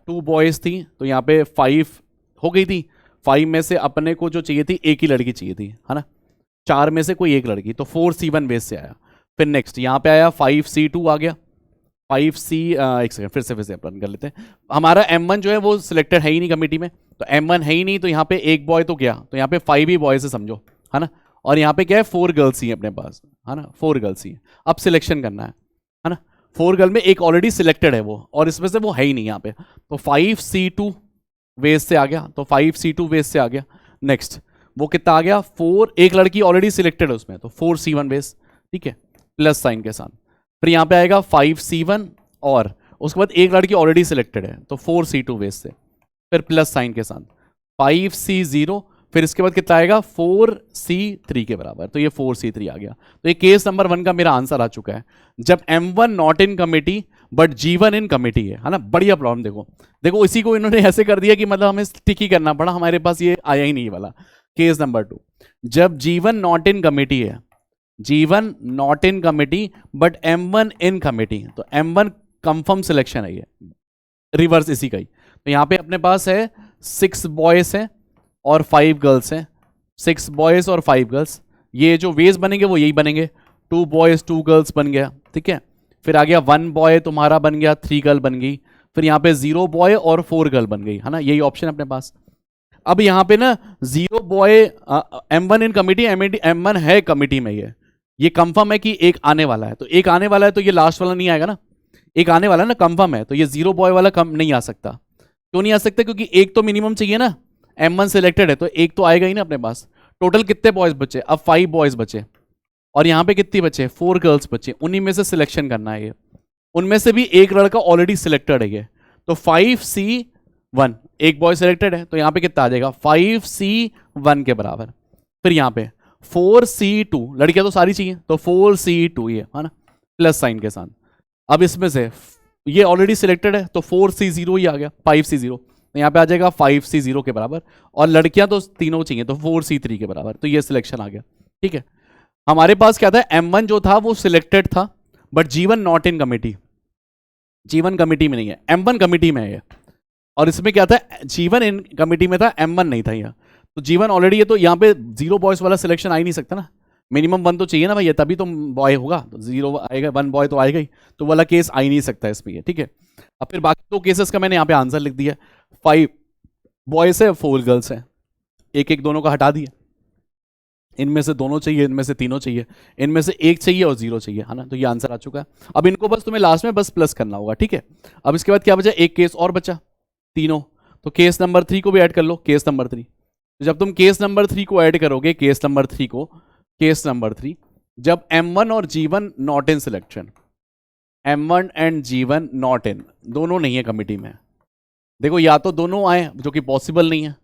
2 बॉयज थी, तो यहाँ पे 5 हो गई थी, 5 में से अपने को जो चाहिए थी एक ही लड़की चाहिए थी, है ना, 4 में से कोई एक लड़की, तो 4C1 बेस से आया। फिर नेक्स्ट यहाँ पे आया 5C2 आ गया, 5C, एक सेकंड फिर से अपन कर लेते हैं। हमारा M1 जो है वो सिलेक्टेड है ही नहीं कमेटी में, तो M1 है ही नहीं, तो यहाँ पे एक बॉय तो गया, तो यहाँ पे 5 ही बॉय से समझो, है ना, और यहाँ पे क्या है 4 गर्ल्स ही है अपने पास, है ना, 4 गर्ल्स ही है। अब सिलेक्शन करना है ना, 4 गर्ल में एक ऑलरेडी सिलेक्टेड है वो, और इसमें से वो है ही नहीं यहाँ पे, तो 5C2 वेज से आ गया, तो 5C2 वेज से आ गया। नेक्स्ट वो कितना आ गया, 4, एक लड़की ऑलरेडी सिलेक्टेड है उसमें, तो 4C1 वेज, ठीक है, प्लस साइन के साथ। फिर यहाँ पे आएगा 5C1 और उसके बाद एक लड़की ऑलरेडी सिलेक्टेड है, तो 4C2 वेज से, फिर प्लस साइन के साथ 5C0, फिर इसके बाद कितना आएगा 4C3 के बराबर, तो ये 4C3 आ गया। तो ये केस नंबर 1 का मेरा आंसर आ चुका है, जब M1 not in committee but G1 in committee है ना। बढ़िया प्रॉब्लम, देखो देखो इसी को इन्होंने ऐसे कर दिया कि मतलब हमें टिक ही करना पड़ा, हमारे पास ये आया ही नहीं वाला। केस नंबर 2, जब G1 नॉट इन कमिटी है, G1 not in committee but M1 in committee, तो M1 कंफर्म सिलेक्शन है, ये रिवर्स इसी का ही। तो यहाँ पे अपने पास है 6 बॉयज हैं और 5 गर्ल्स हैं, 6 बॉयज और 5 गर्ल्स, ये जो वेज बनेंगे वो यही बनेंगे, 2 बॉयज 2 गर्ल्स बन गया, ठीक है। फिर आ गया 1 बॉय तुम्हारा बन गया, 3 गर्ल बन गई, फिर यहाँ पे 0 बॉय और 4 गर्ल बन गई, है ना, यही ऑप्शन अपने पास। अब यहाँ पे ना 0 बॉय, M1 इन कमिटी, M1 है कमिटी में, ये कंफर्म है कि एक आने वाला है, तो एक आने वाला है, तो ये लास्ट वाला नहीं आएगा ना, एक आने वाला है ना, कंफर्म है, तो ये 0 बॉय वाला कम नहीं आ सकता। क्यों नहीं आ सकता, क्योंकि एक तो मिनिमम चाहिए ना, M1 सिलेक्टेड है, तो एक तो आएगा ही ना अपने पास। टोटल कितने बॉयज बचे, अब 5 बॉयज बचे, और यहाँ पे कितनी बचे, 4 गर्ल्स बचे, उन्हीं में से सिलेक्शन करना है ये, उनमें से भी एक लड़का ऑलरेडी सिलेक्टेड है ये, तो 5C1, एक बॉय सिलेक्टेड है, तो यहाँ पे कितना आ जाएगा 5C1 के बराबर। फिर यहाँ पे 4C2, लड़कियां तो सारी चाहिए, तो 4C2 ये, है ना, प्लस साइन के साथ। अब इसमें से ये ऑलरेडी सिलेक्टेड है, तो 4C0 ही आ गया, 5C0, तो यहाँ पे आ जाएगा 5C0 के बराबर, और लड़कियां तो तीनों चाहिए, तो 4C3 के बराबर, तो ये सिलेक्शन आ गया, ठीक है। हमारे पास क्या था, M1 जो था वो सिलेक्टेड था, but G1 not in committee, G1 committee में नहीं है, M1 कमिटी में है ये। और इसमें क्या था, G1 इन कमिटी में था, M1 नहीं था यहाँ। तो G1 ऑलरेडी है, तो यहाँ पे 0 बॉयज वाला सिलेक्शन आ ही नहीं सकता ना, मिनिमम 1 तो चाहिए ना भैया, तभी तो बॉय होगा, तो 0 आएगा, 1 बॉय तो आएगा ही, तो वाला केस आ ही नहीं सकता इसमें ये, ठीक है। अब फिर बाकी 2 केसेस का मैंने यहाँ पे आंसर लिख दिया, 5 बॉयज है, 4 गर्ल्स है, एक एक दोनों का हटा दिया, इनमें से दोनों चाहिए, इनमें से तीनों चाहिए, इनमें से एक चाहिए और 0 चाहिए, है ना। तो ये आंसर आ चुका है। अब इनको बस तुम्हें लास्ट में बस प्लस करना होगा, ठीक है। अब इसके बाद क्या बचा, एक केस और बचा, तीनों। तो केस नंबर 3 को भी ऐड कर लो, केस नंबर 3। तो जब तुम केस नंबर 3 को ऐड करोगे, केस नंबर 3 को, केस नंबर 3, जब M1 और G1 not in selection, M1 and G1 not in, दोनों नहीं है कमिटी में। देखो या तो दोनों आए, जो कि पॉसिबल नहीं है,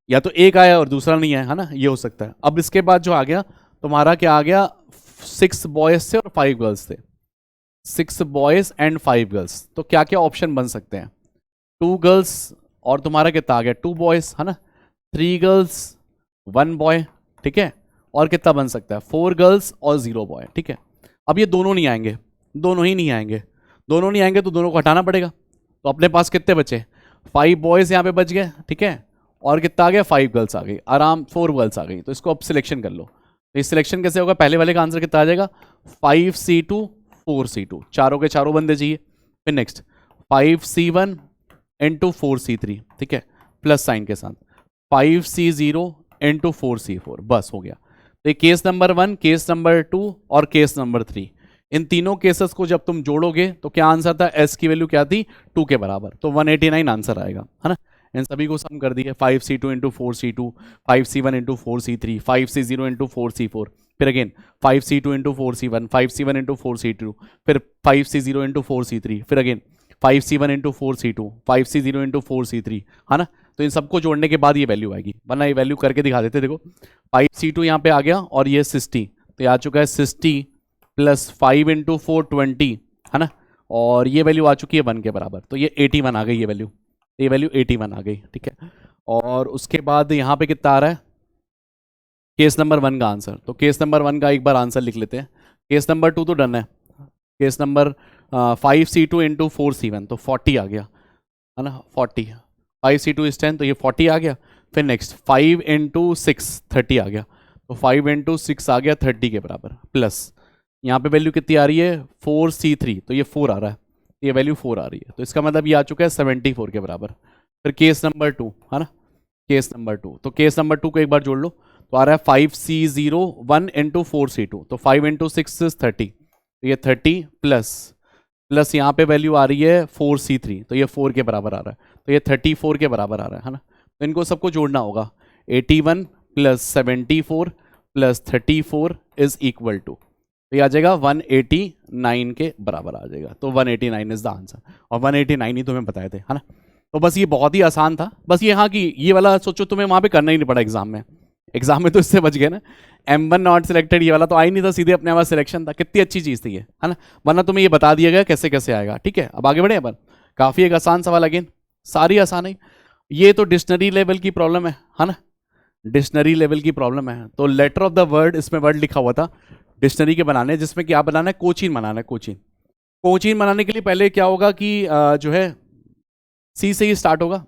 या तो एक आया और दूसरा नहीं आया, है ना, ये हो सकता है। अब इसके बाद जो आ गया तुम्हारा, क्या आ गया, 6 बॉयज थे और 5 गर्ल्स थे, 6 बॉयज एंड 5 गर्ल्स। तो क्या क्या ऑप्शन बन सकते हैं, 2 गर्ल्स और तुम्हारा कितना आ गया, 2 बॉयज, है ना, 3 गर्ल्स 1 बॉय, ठीक है। और कितना बन सकता है, 4 गर्ल्स और 0 बॉय, ठीक है। अब ये दोनों नहीं आएंगे, दोनों ही नहीं आएंगे, दोनों नहीं आएंगे तो दोनों को हटाना पड़ेगा। तो अपने पास कितने बचे, 5 बॉयज यहाँ पे बच गए, ठीक है, और कितना आ गया, 5 गर्ल्स आ गई, आराम 4 गर्ल्स आ गई। तो इसको अब सिलेक्शन कर लो। तो इस सिलेक्शन कैसे होगा, पहले वाले का आंसर कितना आ जाएगा, 5C2 4C2, चारों के चारों बंदे चाहिए। फिर नेक्स्ट 5C1 इंटू 4C3, ठीक है, प्लस साइन के साथ, 5C0 इंटू 4C4, बस हो गया। तो ये केस नंबर 1, केस नंबर 2 और केस नंबर 3, इन तीनों केसेस को जब तुम जोड़ोगे तो क्या आंसर था, एस की वैल्यू क्या थी, 2 के बराबर, तो 189 आंसर आएगा, है ना। इन सभी को सम कर दिए, 5C2 into 4C2, 5C1 into 4C3, 5C0 into 4C4, फिर again 5C2 into 4C1, 5C1 into 4C2, फिर 5C0 इंटू 4C3, फिर again 5C1 into 4C2, 5C0 into 4C3, है ना। तो इन सबको जोड़ने के बाद ये वैल्यू आएगी, वरना ये वैल्यू करके दिखा देते। देखो 5C2 यहाँ पे आ गया और ये 60, तो ये आ चुका है 60 प्लस 5 इंटू 4 20, है ना, और ये वैल्यू आ चुकी है 1 के बराबर, तो ये 81 आ गई ये वैल्यू, ये वैल्यू 81 आ गई, ठीक है। और उसके बाद यहाँ पे कितना आ रहा है, केस नंबर 1 का आंसर। तो केस नंबर 1 का एक बार आंसर लिख लेते हैं, केस नंबर 2 तो डन है, case number 5C2 into 4C1, तो 40 आ गया, है ना, 40, 5C2 इज 10, तो ये 40 आ गया। फिर नेक्स्ट 5 इंटू 6 30 आ गया, तो 5 इंटू 6 आ गया 30 के बराबर, प्लस यहाँ पे वैल्यू कितनी आ रही है, 4C3, तो ये 4 आ रहा है, ये वैल्यू 4 आ रही है, तो इसका मतलब ये आ चुका है 74 के बराबर। फिर केस नंबर 2, है ना, केस नंबर 2, तो केस नंबर 2 को एक बार जोड़ लो, तो आ रहा है 5C0 1 इंटू 4C2, तो 5 इंटू 6 इज 30, तो ये 30 प्लस यहाँ पे वैल्यू आ रही है 4C3, तो ये 4 के बराबर आ रहा है, तो ये 34 के बराबर आ रहा है ना। तो इनको सबको जोड़ना होगा, 81 plus 74 plus 34 is equal to, तो ये आ जाएगा 189 के बराबर आ जाएगा। तो 189 इज द आंसर, और 189 ही तुम्हें बताए थे, है ना। तो बस ये बहुत ही आसान था, बस ये हाँ कि ये वाला सोचो तुम्हें वहाँ पे करना ही नहीं पड़ा एग्जाम में, एग्जाम में तो इससे बच गए ना, M1 नॉट सिलेक्टेड ये वाला तो आ ही नहीं था, सीधे अपने पास सिलेक्शन था, कितनी अच्छी चीज़ थी ये, है ना। वरना तुम्हें ये बता दिया गया कैसे कैसे आएगा, ठीक है। अब आगे बढ़े अपन, काफ़ी एक आसान सवाल, अगेन सारी आसान है, ये तो डिक्शनरी लेवल की प्रॉब्लम है ना, डिक्शनरी लेवल की प्रॉब्लम है। तो लेटर ऑफ द वर्ड, इसमें वर्ड लिखा हुआ था डिक्शनरी के बनाने, जिसमें क्या बनाना है, कोचीन बनाना है, कोचीन। कोचीन बनाने के लिए पहले क्या होगा कि जो है सी से ही स्टार्ट होगा,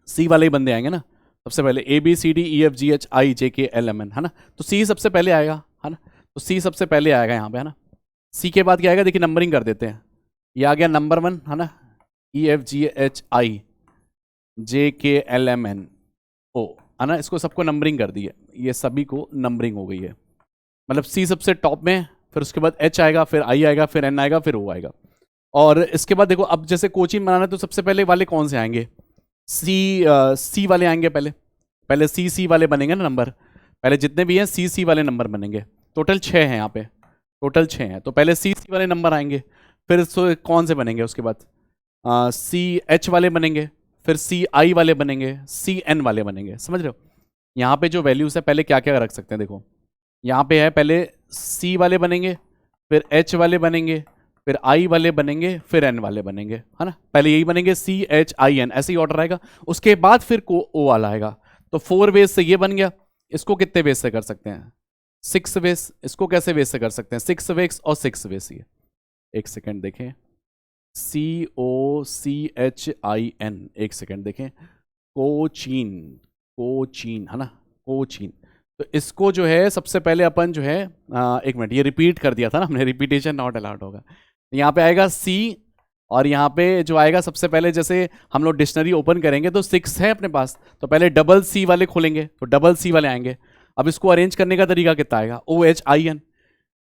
सी वाले ही बंदे आएंगे ना सबसे पहले, ABCDEFGHIJKLMN, है ना। तो सी सबसे पहले आएगा, है ना, तो सी सबसे पहले आएगा यहाँ पे, है ना। सी के बाद क्या आएगा, देखिए नंबरिंग कर देते हैं, ये आ गया नंबर 1, है ना, EFGHIJKLMN ओ, है ना, इसको सबको नंबरिंग कर दी है, ये सभी को नंबरिंग हो गई है, मतलब सी सबसे टॉप में, फिर उसके बाद H आएगा, फिर I आएगा, फिर N आएगा, फिर O आएगा। और इसके बाद देखो, अब जैसे कोचिंग बनाना है तो सबसे पहले वाले कौन से आएंगे, सी वाले आएंगे, पहले सी वाले बनेंगे ना नंबर, पहले जितने भी हैं सी वाले नंबर बनेंगे, टोटल 6 हैं यहाँ पे, टोटल 6 हैं, तो पहले सी वाले नंबर आएंगे, फिर कौन से बनेंगे, उसके बाद CH वाले बनेंगे, फिर CI वाले बनेंगे, CN वाले बनेंगे, समझ रहे हो। यहाँ पे जो वैल्यूज है पहले क्या क्या रख सकते हैं, देखो यहाँ पे है, पहले C वाले बनेंगे, फिर H वाले बनेंगे, फिर I वाले बनेंगे, फिर N वाले बनेंगे, है ना, पहले यही बनेंगे CHIN, ऐसे ही ऑर्डर आएगा, उसके बाद फिर O वाला आएगा। तो 4 बेस से ये बन गया, इसको कितने बेस से कर सकते हैं, 6 वेस, इसको कैसे वेस से कर सकते हैं, 6 वेस और 6 वेस, ये एक सेकेंड देखें, COCHIN, एक सेकेंड देखें, कोचीन, कोचीन है ना, कोचीन। तो इसको जो है सबसे पहले अपन जो है एक मिनट, ये रिपीट कर दिया था ना हमने, रिपीटेशन नॉट अलाउड होगा। यहाँ पे आएगा C, और यहाँ पे जो आएगा सबसे पहले, जैसे हम लोग डिक्शनरी ओपन करेंगे तो 6 है अपने पास, तो पहले डबल C वाले खोलेंगे तो डबल C वाले आएंगे। अब इसको अरेंज करने का तरीका कितना आएगा, OHIN,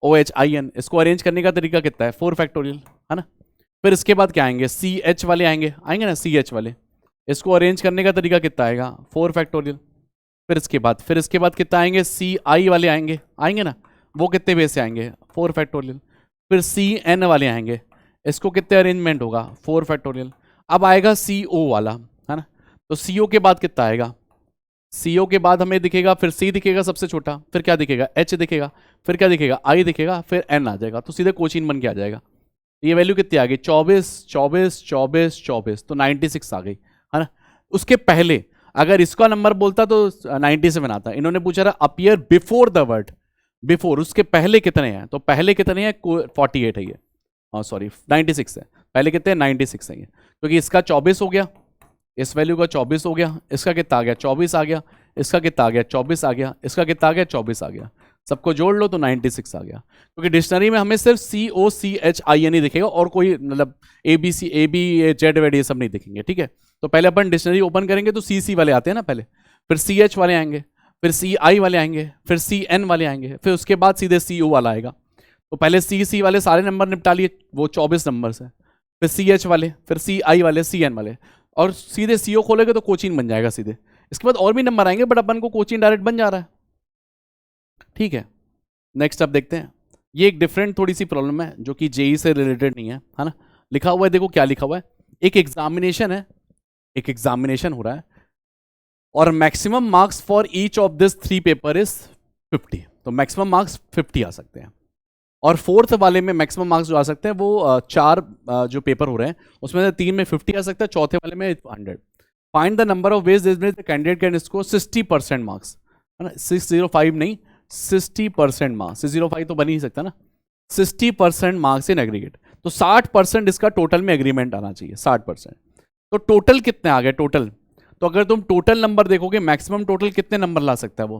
OHIN, इसको अरेंज करने का तरीका कितना है, 4 फैक्टोरियल है ना। फिर इसके बाद क्या आएंगे, CH वाले आएंगे ना, CH वाले, इसको अरेंज करने का तरीका कितना आएगा, 4 फैक्टोरियल। फिर इसके बाद कितना आएंगे, CI वाले आएंगे ना, वो कितने बेस से आएंगे, 4 फैक्टोरियल। फिर CN वाले आएंगे, इसको कितने अरेंजमेंट होगा, 4 फैक्टोरियल। अब आएगा CO वाला है ना, तो CO के बाद कितना आएगा, CO के बाद हमें दिखेगा, फिर C दिखेगा सबसे छोटा, फिर क्या दिखेगा, H दिखेगा, फिर क्या दिखेगा, I दिखेगा, फिर N आ जाएगा, तो सीधे कोचीन बन के आ जाएगा। ये वैल्यू कितनी आ गई, 24 24 24 24, तो 96 आ गई है ना। उसके पहले अगर इसका नंबर बोलता तो 97 आता। इन्होंने पूछा था appear before the word, before, उसके पहले कितने हैं, तो पहले कितने हैं, 48 है ये, सॉरी 96 है, पहले कितने हैं, 96 है ये, क्योंकि इसका 24 हो गया, इस वैल्यू का 24 हो गया, इसका कितना आ गया, 24 आ गया, इसका कितना आ गया, 24 आ गया, इसका कितना आ गया, 24 आ गया, सबको जोड़ लो तो 96 आ गया। क्योंकि डिक्शनरी में हमें सिर्फ COCHIN ही दिखेगा, और कोई मतलब ABC AB Z वेड ये सब नहीं दिखेंगे, ठीक है। तो पहले अपन डिक्शनरी ओपन करेंगे तो CC वाले आते हैं ना पहले, फिर CH वाले आएंगे, फिर CI वाले आएंगे, फिर CN वाले आएंगे, फिर उसके बाद सीधे CO वाला आएगा। तो पहले CC वाले सारे नंबर निपटा लिए, वो 24 नंबर से, फिर CH वाले, फिर CI वाले, CN वाले, और सीधे CO खोलेंगे तो कोचीन बन जाएगा सीधे। इसके बाद और भी नंबर आएंगे, बट अपन को कोचीन डायरेक्ट बन जा रहा है, ठीक है। नेक्स्ट अब देखते हैं, ये एक डिफरेंट थोड़ी सी प्रॉब्लम है जो कि जेई से रिलेटेड नहीं है, है ना। लिखा हुआ है, देखो क्या लिखा हुआ है, एक एग्जामिनेशन है, एक एग्जामिनेशन हो रहा है, और maximum marks for each of this 3 paper is 50, तो मैक्सिमम मार्क्स 50 आ सकते हैं। और फोर्थ वाले में मैक्सिमम मार्क्स जो आ सकते हैं वो 4 जो पेपर हो रहे हैं उसमें से 3 में 50 आ सकता है, चौथे वाले में 100। Find the number of veg the candidate can score 60% marks, है ना, 605 नहीं, 60% मार्क्स, 605 तो बन ही सकता ना, 60% मार्क्स इन एग्रीगेट, तो 60% इसका टोटल में एग्रीमेंट आना चाहिए, 60%। तो टोटल कितने आ गए, टोटल, तो अगर तुम टोटल नंबर देखोगे मैक्सिमम टोटल कितने नंबर ला सकता है वो,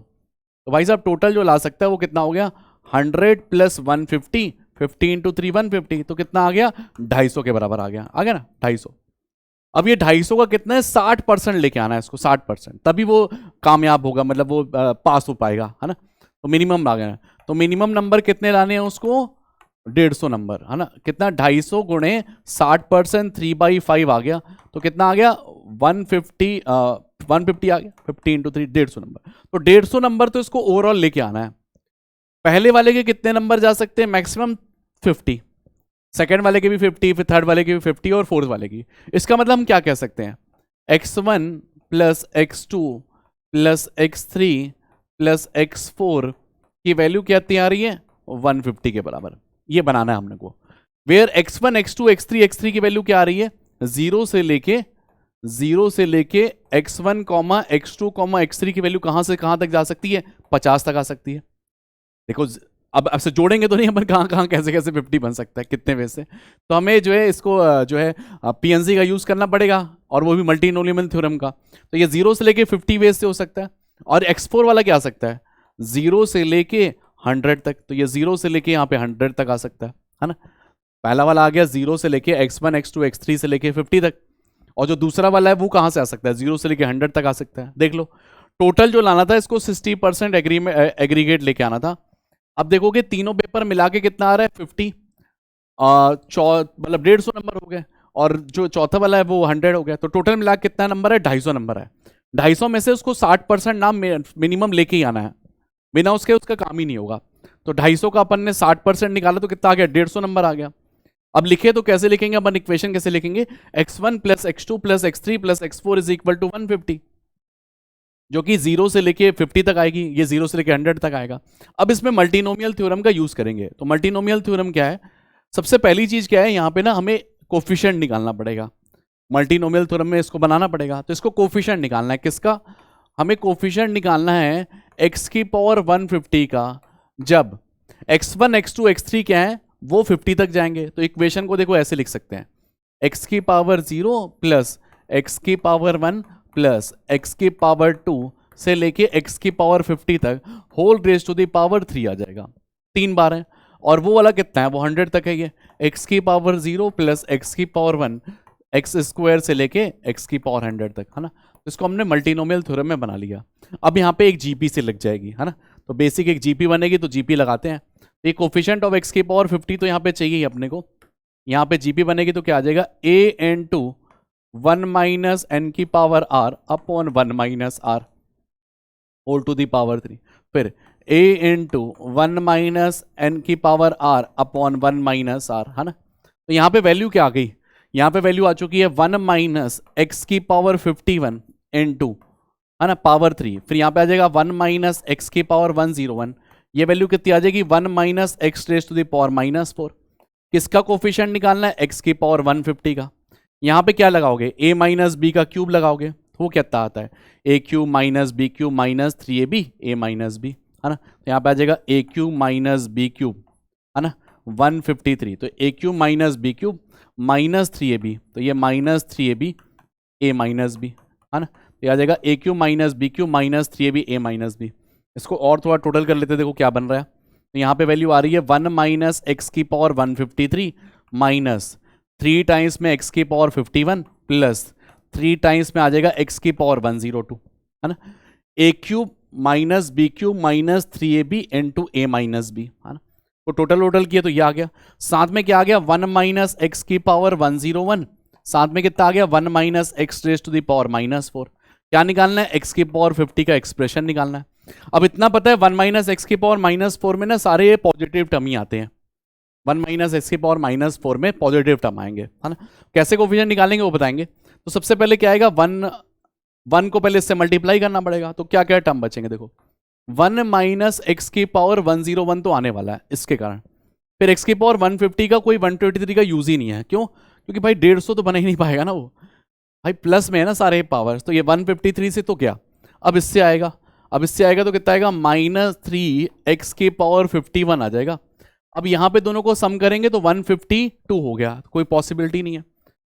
तो भाई साहब टोटल जो ला सकता है वो कितना हो गया, 100 + 150, 50 × 3 150, तो कितना आ गया, 250 के बराबर आ गया ना, 250। अब ये 250 का कितना है, 60% लेके आना है इसको, 60%, तभी वो कामयाब होगा, मतलब वो पास हो पाएगा, है ना। तो मिनिमम आ गया, तो मिनिमम नंबर कितने लाने हैं उसको, 150 नंबर, है ना। कितना, 250 × 60%, 3/5 आ गया, तो कितना आ गया, 150 आ गया, 50 × 3 150 नंबर। तो 150 नंबर तो इसको ओवरऑल लेके आना है। पहले वाले के कितने नंबर जा सकते हैं, मैक्सिमम 50, सेकेंड वाले के भी 50, फिर थर्ड वाले के भी 50, और फोर्थ वाले की। इसका मतलब हम क्या कह सकते हैं, x1 + x2 + x3 + x4 की वैल्यू कितनी आ रही है, 150 के बराबर, ये बनाना है हमने को। Where x1 x2 x3 x3 की वैल्यू क्या आ रही है, 0 से लेके x1, x2, x3 की वैल्यू कहां से कहां तक जा सकती है, 50 तक आ सकती है। देखो अब से जोड़ेंगे तो नहीं अपन, कहां कहां कैसे कैसे 50 बन सकता है, कितने वे से, तो हमें जो है इसको जो है PNC का यूज करना पड़ेगा, और वो भी मल्टीनोमियल थ्योरम का। तो ये 0 से लेके 50 वेज से हो सकता है, और x4 वाला क्या आ सकता है, 0 से लेके 100 तक, तो ये 0 से लेके यहाँ पे 100 तक आ सकता है ना। पहला वाला आ गया 0 से लेके x1 x2 x3 से लेके 50 तक, और जो दूसरा वाला है वो कहां से आ सकता है, 0 से लेके 100 तक आ सकता है। देख लो टोटल जो लाना था इसको 60% एग्रीगेट लेके आना था। अब देखोगे तीनों पेपर मिला के कितना आ रहा है, 50, मतलब 150 नंबर हो गए, और जो चौथा वाला है वो 100 हो गया, तो टोटल मिला कितना नंबर है, 250 नंबर है। 250 में से उसको 60% नाम मिनिमम लेके ही आना है, बिना उसके उसका काम ही नहीं होगा। तो 250 का अपन ने 60% निकाला तो कितना आ गया, 150 नंबर आ गया। अब लिखे तो कैसे लिखेंगे अपन, इक्वेशन कैसे लिखेंगे, x1 + x2 + x3 + x4 = 150, जो कि 0 से लेके 50 तक आएगी, ये 0 से लेके 100 तक आएगा। अब इसमें मल्टीनोमियल थ्योरम का यूज करेंगे। तो मल्टीनोमियल थ्योरम क्या है, सबसे पहली चीज क्या है, यहाँ पे ना हमें कोफिशिएंट निकालना पड़ेगा। मल्टीनोमियल थ्योरम में इसको बनाना पड़ेगा, तो इसको कोफिशिएंट निकालना है, किसका, हमें कोफिशिएंट निकालना है x की पावर 150 का, जब x1 x2 x3 क्या है वो 50 तक जाएंगे। तो इक्वेशन को देखो ऐसे लिख सकते हैं, x की पावर 0 प्लस x की पावर 1 प्लस x की पावर 2 से लेके x की पावर 50 तक whole raise to the power 3 आ जाएगा। 3 बार है, और वो वाला कितना है, वो 100 तक है। ये x की पावर 0 प्लस x की पावर 1 एक्स स्क्वायर से लेके x की पावर 100 तक, है ना। तो इसको हमने मल्टीनोमियल थ्योरम में बना लिया। अब यहाँ पे एक जीपी से लग जाएगी, है ना। तो बेसिक एक जीपी बनेगी, तो जीपी लगाते हैं। तो कोफिशिएंट ऑफ x की पावर 50 तो यहाँ पे चाहिए ही अपने को। यहाँ पे जीपी बनेगी तो क्या आ जाएगा, a n2 1 माइनस एन की power r upon 1 minus r whole to the power 3। फिर a इंटू 1 माइनस एन की power r upon 1 minus r, है ना। तो यहाँ पे वैल्यू क्या आ गई, यहाँ पे वैल्यू आ चुकी है 1 माइनस एक्स की पावर 51 इंटू, है ना, पावर 3। फिर यहाँ पे आ जाएगा 1 माइनस एक्स की पावर 101। ये वैल्यू कितनी आ जाएगी, 1 minus x raise to the power -4। किसका कोफिशिएंट निकालना है, एक्स की पावर 150 का। यहाँ पे क्या लगाओगे, a माइनस बी का क्यूब लगाओगे, तो वो कितना आता है, a cube minus b cube minus 3ab a minus b, है ना। तो यहाँ पे आ जाएगा a cube minus b cube, है ना, 153। तो a cube minus b cube minus 3ab, तो ये minus 3ab a minus b, है ना। तो आ जाएगा a cube minus b cube minus 3ab a minus b. इसको और थोड़ा टोटल कर लेते हैं, देखो क्या बन रहा है। तो यहाँ पे वैल्यू आ रही है 1 माइनस एक्स की पावर 153 माइनस 3 टाइम्स में एक्स की पावर 51 प्लस 3 टाइम्स में आ जाएगा एक्स की पावर 102, है ना। a cube minus b cube minus 3ab into a minus b, है ना। तो टोटल किया तो ये आ गया। साथ में क्या आ गया, 1 माइनस एक्स की पावर 101, साथ में कितना आ गया, 1 minus x raise to the power -4। क्या निकालना है, एक्स की पावर 50 का एक्सप्रेशन निकालना है। अब इतना पता है 1 माइनस एक्स की पावर -4 में ना सारे पॉजिटिव टर्म ही आते हैं। 1 माइनस एक्स की पावर -4 में पॉजिटिव टर्म आएंगे, है ना। कैसे कोफिशिएंट निकालेंगे वो बताएंगे। तो सबसे पहले क्या आएगा, 1 को पहले इससे मल्टीप्लाई करना पड़ेगा। तो क्या क्या टर्म बचेंगे, देखो 1 माइनस एक्स की पावर 101 तो आने वाला है इसके कारण। फिर एक्स की पावर 150 का कोई 123 का यूज ही नहीं है, क्यों, क्योंकि भाई 150 तो बना ही नहीं पाएगा ना वो, भाई प्लस में है ना सारे पावर्स। तो ये 153 से तो क्या, अब इससे आएगा, तो कितना आएगा, -3 एक्स की पावर 51 आ जाएगा। अब यहाँ पे दोनों को सम करेंगे तो 152 हो गया, कोई पॉसिबिलिटी नहीं है।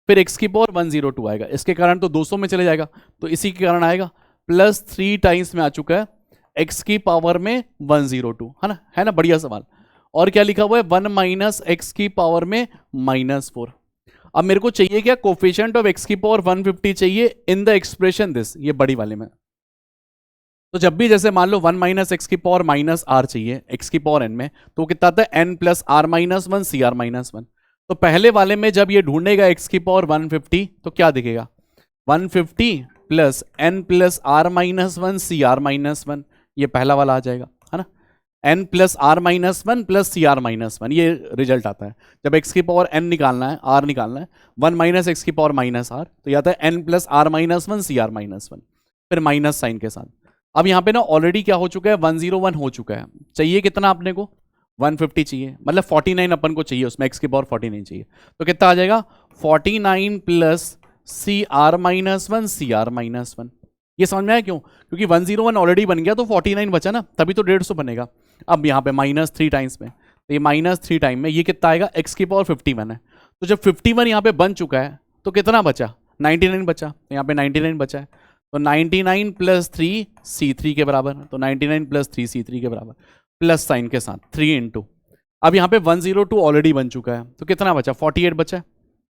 फिर एक्स की पावर 102 आएगा, इसके कारण तो 200 में चले जाएगा, तो इसी के कारण आएगा +3 टाइम्स में आ चुका है एक्स की पावर में 102, है ना, बढ़िया सवाल। और क्या लिखा हुआ है, 1 माइनस एक्स की पावर में -4। अब मेरे को चाहिए क्या, कोफिशिएंट ऑफ एक्स की पावर 150 चाहिए इन द एक्सप्रेशन दिस, ये बड़ी वाले में। तो जब भी जैसे मान लो 1 माइनस एक्स की पावर -r चाहिए एक्स की पावर n में, तो कितना आता है n plus r minus 1 c r minus 1। तो पहले वाले में जब ये ढूंढेगा एक्स की पावर 150 तो क्या दिखेगा, 150 plus n plus r minus 1 c r minus 1, ये पहला वाला आ जाएगा, है ना। n plus r minus 1 plus c r minus 1, ये रिजल्ट आता है जब x की पावर n निकालना है, r निकालना है। 1 माइनस एक्स की पावर -r, तो ये आता है n plus r minus 1 c r minus 1, फिर माइनस साइन के साथ। अब यहाँ पे ना ऑलरेडी क्या हो चुका है, 101 हो चुका है। चाहिए कितना अपने को, 150 चाहिए, मतलब 49 अपन को चाहिए, उसमें x की पावर 49 चाहिए। तो कितना आ जाएगा, 49 plus c r minus 1 c r minus 1। ये समझ में आया क्यों, क्योंकि 101 ऑलरेडी बन गया तो 49 बचा ना, तभी तो 150 बनेगा। अब यहाँ पे -3 टाइम्स में, तो ये -3 टाइम में ये कितना आएगा, x की पावर 51 है। तो जब 51 यहाँ पे बन चुका है तो कितना बचा, 99 बचा। तो यहाँ पे 99 बचा है, तो 99 प्लस 3 C3 के बराबर, तो 99 प्लस 3 C3 के बराबर, प्लस साइन के साथ 3 इंटू, अब यहाँ पे 102 ऑलरेडी बन चुका है, तो कितना बचा, 48 बचा है,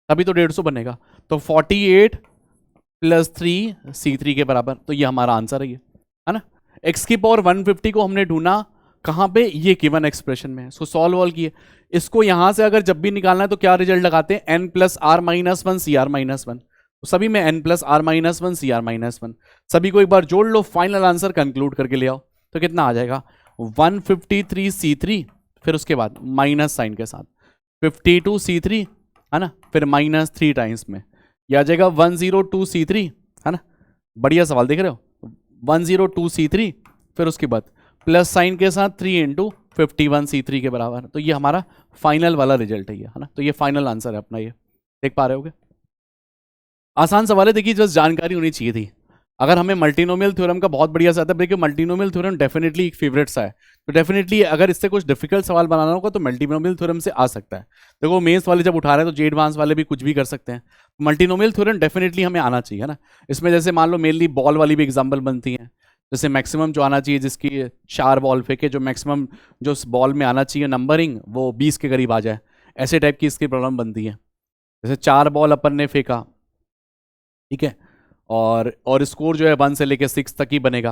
अभी तो 150 बनेगा। तो 48 प्लस 3 C3 के बराबर, तो ये हमारा आंसर है ना। x की पावर 150 को हमने ढूंढा कहाँ पे, ये गिवन एक्सप्रेशन में, इसको सॉल्व किए। इसको यहाँ से अगर जब भी निकालना है तो क्या रिजल्ट लगाते हैं, n plus r minus 1 c r minus 1। तो सभी में n plus r minus 1 c r minus 1, सभी को एक बार जोड़ लो, फाइनल आंसर कंक्लूड करके ले आओ। तो कितना आ जाएगा, 153 C3, फिर उसके बाद माइनस साइन के साथ 52 C3, है ना, फिर -3 टाइम्स में यह आ जाएगा 102 C3, है ना। बढ़िया सवाल देख रहे हो, 102 C3, फिर उसके बाद प्लस साइन के साथ 3 इंटू 51 C3 के बराबर। तो ये हमारा फाइनल वाला रिजल्ट है ना। तो ये फाइनल आंसर है अपना, ये देख पा रहे होगे। आसान सवाल है, देखिए, जस्ट जानकारी होनी चाहिए थी। अगर हमें मल्टीनोमियल थ्योरम का बहुत बढ़िया सा आता है, देखिए मल्टीनोमियल थ्योरम डेफिनेटली एक फेवरेट सा है, तो डेफिनेटली अगर इससे कुछ डिफिकल्ट सवाल बनाना होगा तो मल्टीनोमियल थ्योरम से आ सकता है। देखो मेंस वाले जब उठा रहे हैं तो जे एडवांस वाले भी कुछ भी कर सकते हैं, मल्टीनोमियल थ्योरम डेफिनेटली हमें आना चाहिए, है ना। इसमें जैसे मान लो मेनली बॉल वाली भी एग्जाम्पल बनती है, जैसे मैक्सिमम जो आना चाहिए, जिसकी 4 बॉल फेंके, जो मैक्सिमम जो बॉल में आना चाहिए नंबरिंग वो 20 के करीब आ जाए, ऐसे टाइप की इसकी प्रॉब्लम बनती है। जैसे 4 बॉल अपन ने फेंका, ठीक है, और स्कोर जो है 1 से लेके 6 तक ही बनेगा,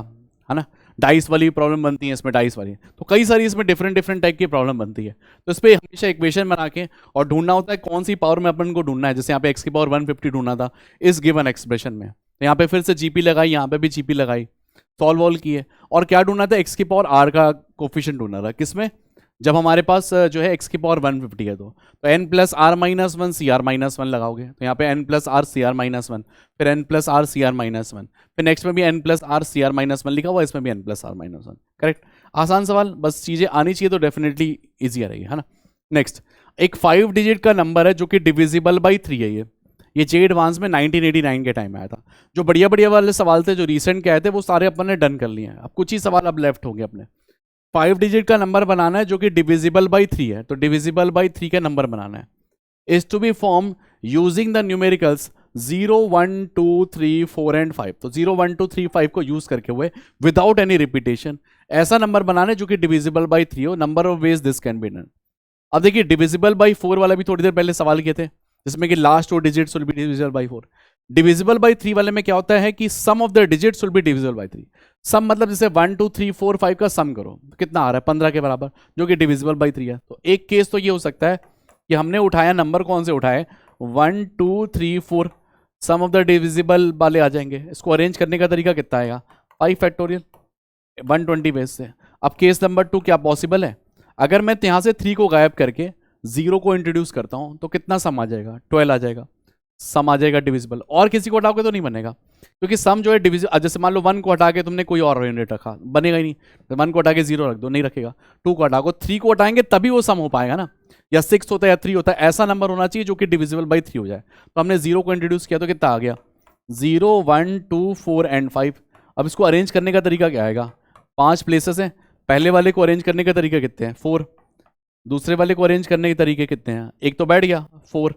है ना। डाइस वाली प्रॉब्लम बनती है इसमें, डाइस वाली, तो कई सारी इसमें डिफरेंट डिफरेंट टाइप की प्रॉब्लम बनती है। तो इस पर हमेशा इक्वेशन बना के और ढूंढना होता है कौन सी पावर में अपन को ढूंढना है। जैसे यहाँ पे x की पावर 150 ढूंढना था इस गिवन एक्सप्रेशन में, तो यहाँ पे फिर से जीपी लगाई, यहाँ पे भी जीपी लगाई, सॉल्व वॉल्व किए, और क्या ढूंढना था, x की पावर r का कोफिशिएंट ढूंढना था, किसमें, जब हमारे पास जो है x की पावर 150 है, तो n plus r minus one c r minus one लगाओगे, तो यहाँ पे n plus r c r minus one, फिर n plus r c r minus one, फिर नेक्स्ट में भी n plus r c r minus one लिखा हुआ, इसमें भी n plus r minus one. Correct, आसान सवाल, बस चीजें आनी चाहिए तो डेफिनेटली ईजी रहेगी, है ना। नेक्स्ट, एक 5 डिजिट का नंबर है जो कि डिविजिबल बाई 3 है। ये जे एडवांस में 1989 के टाइम आया था। जो बढ़िया बढ़िया वाले सवाल थे जो रिसेंट के आए थे वो सारे अपन ने डन कर लिए हैं, अब कुछ ही सवाल अब लेफ्ट हो गए अपने। 5 डिजिट का नंबर बनाना है जो कि डिविजिबल बाई 3 है, तो डिविजिबल बाई 3 का नंबर बनाना है, is to be form using the numericals 0 1 2 3 4 and 5। तो 0 1 2 3 5 को यूज करके हुए विदाउट एनी रिपीटेशन ऐसा नंबर बनाना है जो कि डिविजिबल बाई 3 हो। Number of ways this can be done. अब देखिए डिविजिबल बाई 4 वाला भी थोड़ी देर पहले सवाल किए थे, जिसमें कि last 2 digits will be divisible by 4। Divisible by 3 वाले में क्या होता है कि sum of the digits will be divisible by 3। Sum मतलब जैसे 1 2 3 4 5 का सम करो, तो कितना आ रहा है 15 के बराबर, जो कि डिविजिबल बाई 3 है। तो एक केस तो ये हो सकता है कि हमने उठाया, नंबर कौन से उठाए, 1 2 3 4, सम ऑफ द डिविजिबल वाले आ जाएंगे। इसको अरेंज करने का तरीका कितना आएगा, 5 फैक्टोरियल 120 बेस से। अब केस नंबर 2 क्या पॉसिबल है, अगर मैं यहाँ से 3 को गायब करके 0 को इंट्रोड्यूस करता हूँ तो कितना सम आ जाएगा, 12 आ जाएगा, सम आ जाएगा डिविजिबल। और किसी को हटाओगे तो नहीं बनेगा, क्योंकि सम जो है डिविजिबल, जैसे मान लो 1 को हटा के तुमने कोई और यूनिट रखा, बनेगा ही नहीं। तो 1 को हटा के 0 रख दो, नहीं रखेगा। 2 को हटाओ, 3 को हटाएंगे तभी वो सम हो पाएगा ना, या 6 होता है या 3 होता है, ऐसा नंबर होना चाहिए जो कि डिविजिबल बाई 3 हो जाए। तो हमने 0 को इंट्रोड्यूस किया तो कितना आ गया, 0 1 2 4 एंड 5। अब इसको अरेंज करने का तरीका क्या आएगा, 5 प्लेसेस हैं, पहले वाले को अरेंज करने का तरीका कितने हैं, 4, दूसरे वाले को अरेंज करने के तरीके कितने हैं, एक तो बैठ गया 4,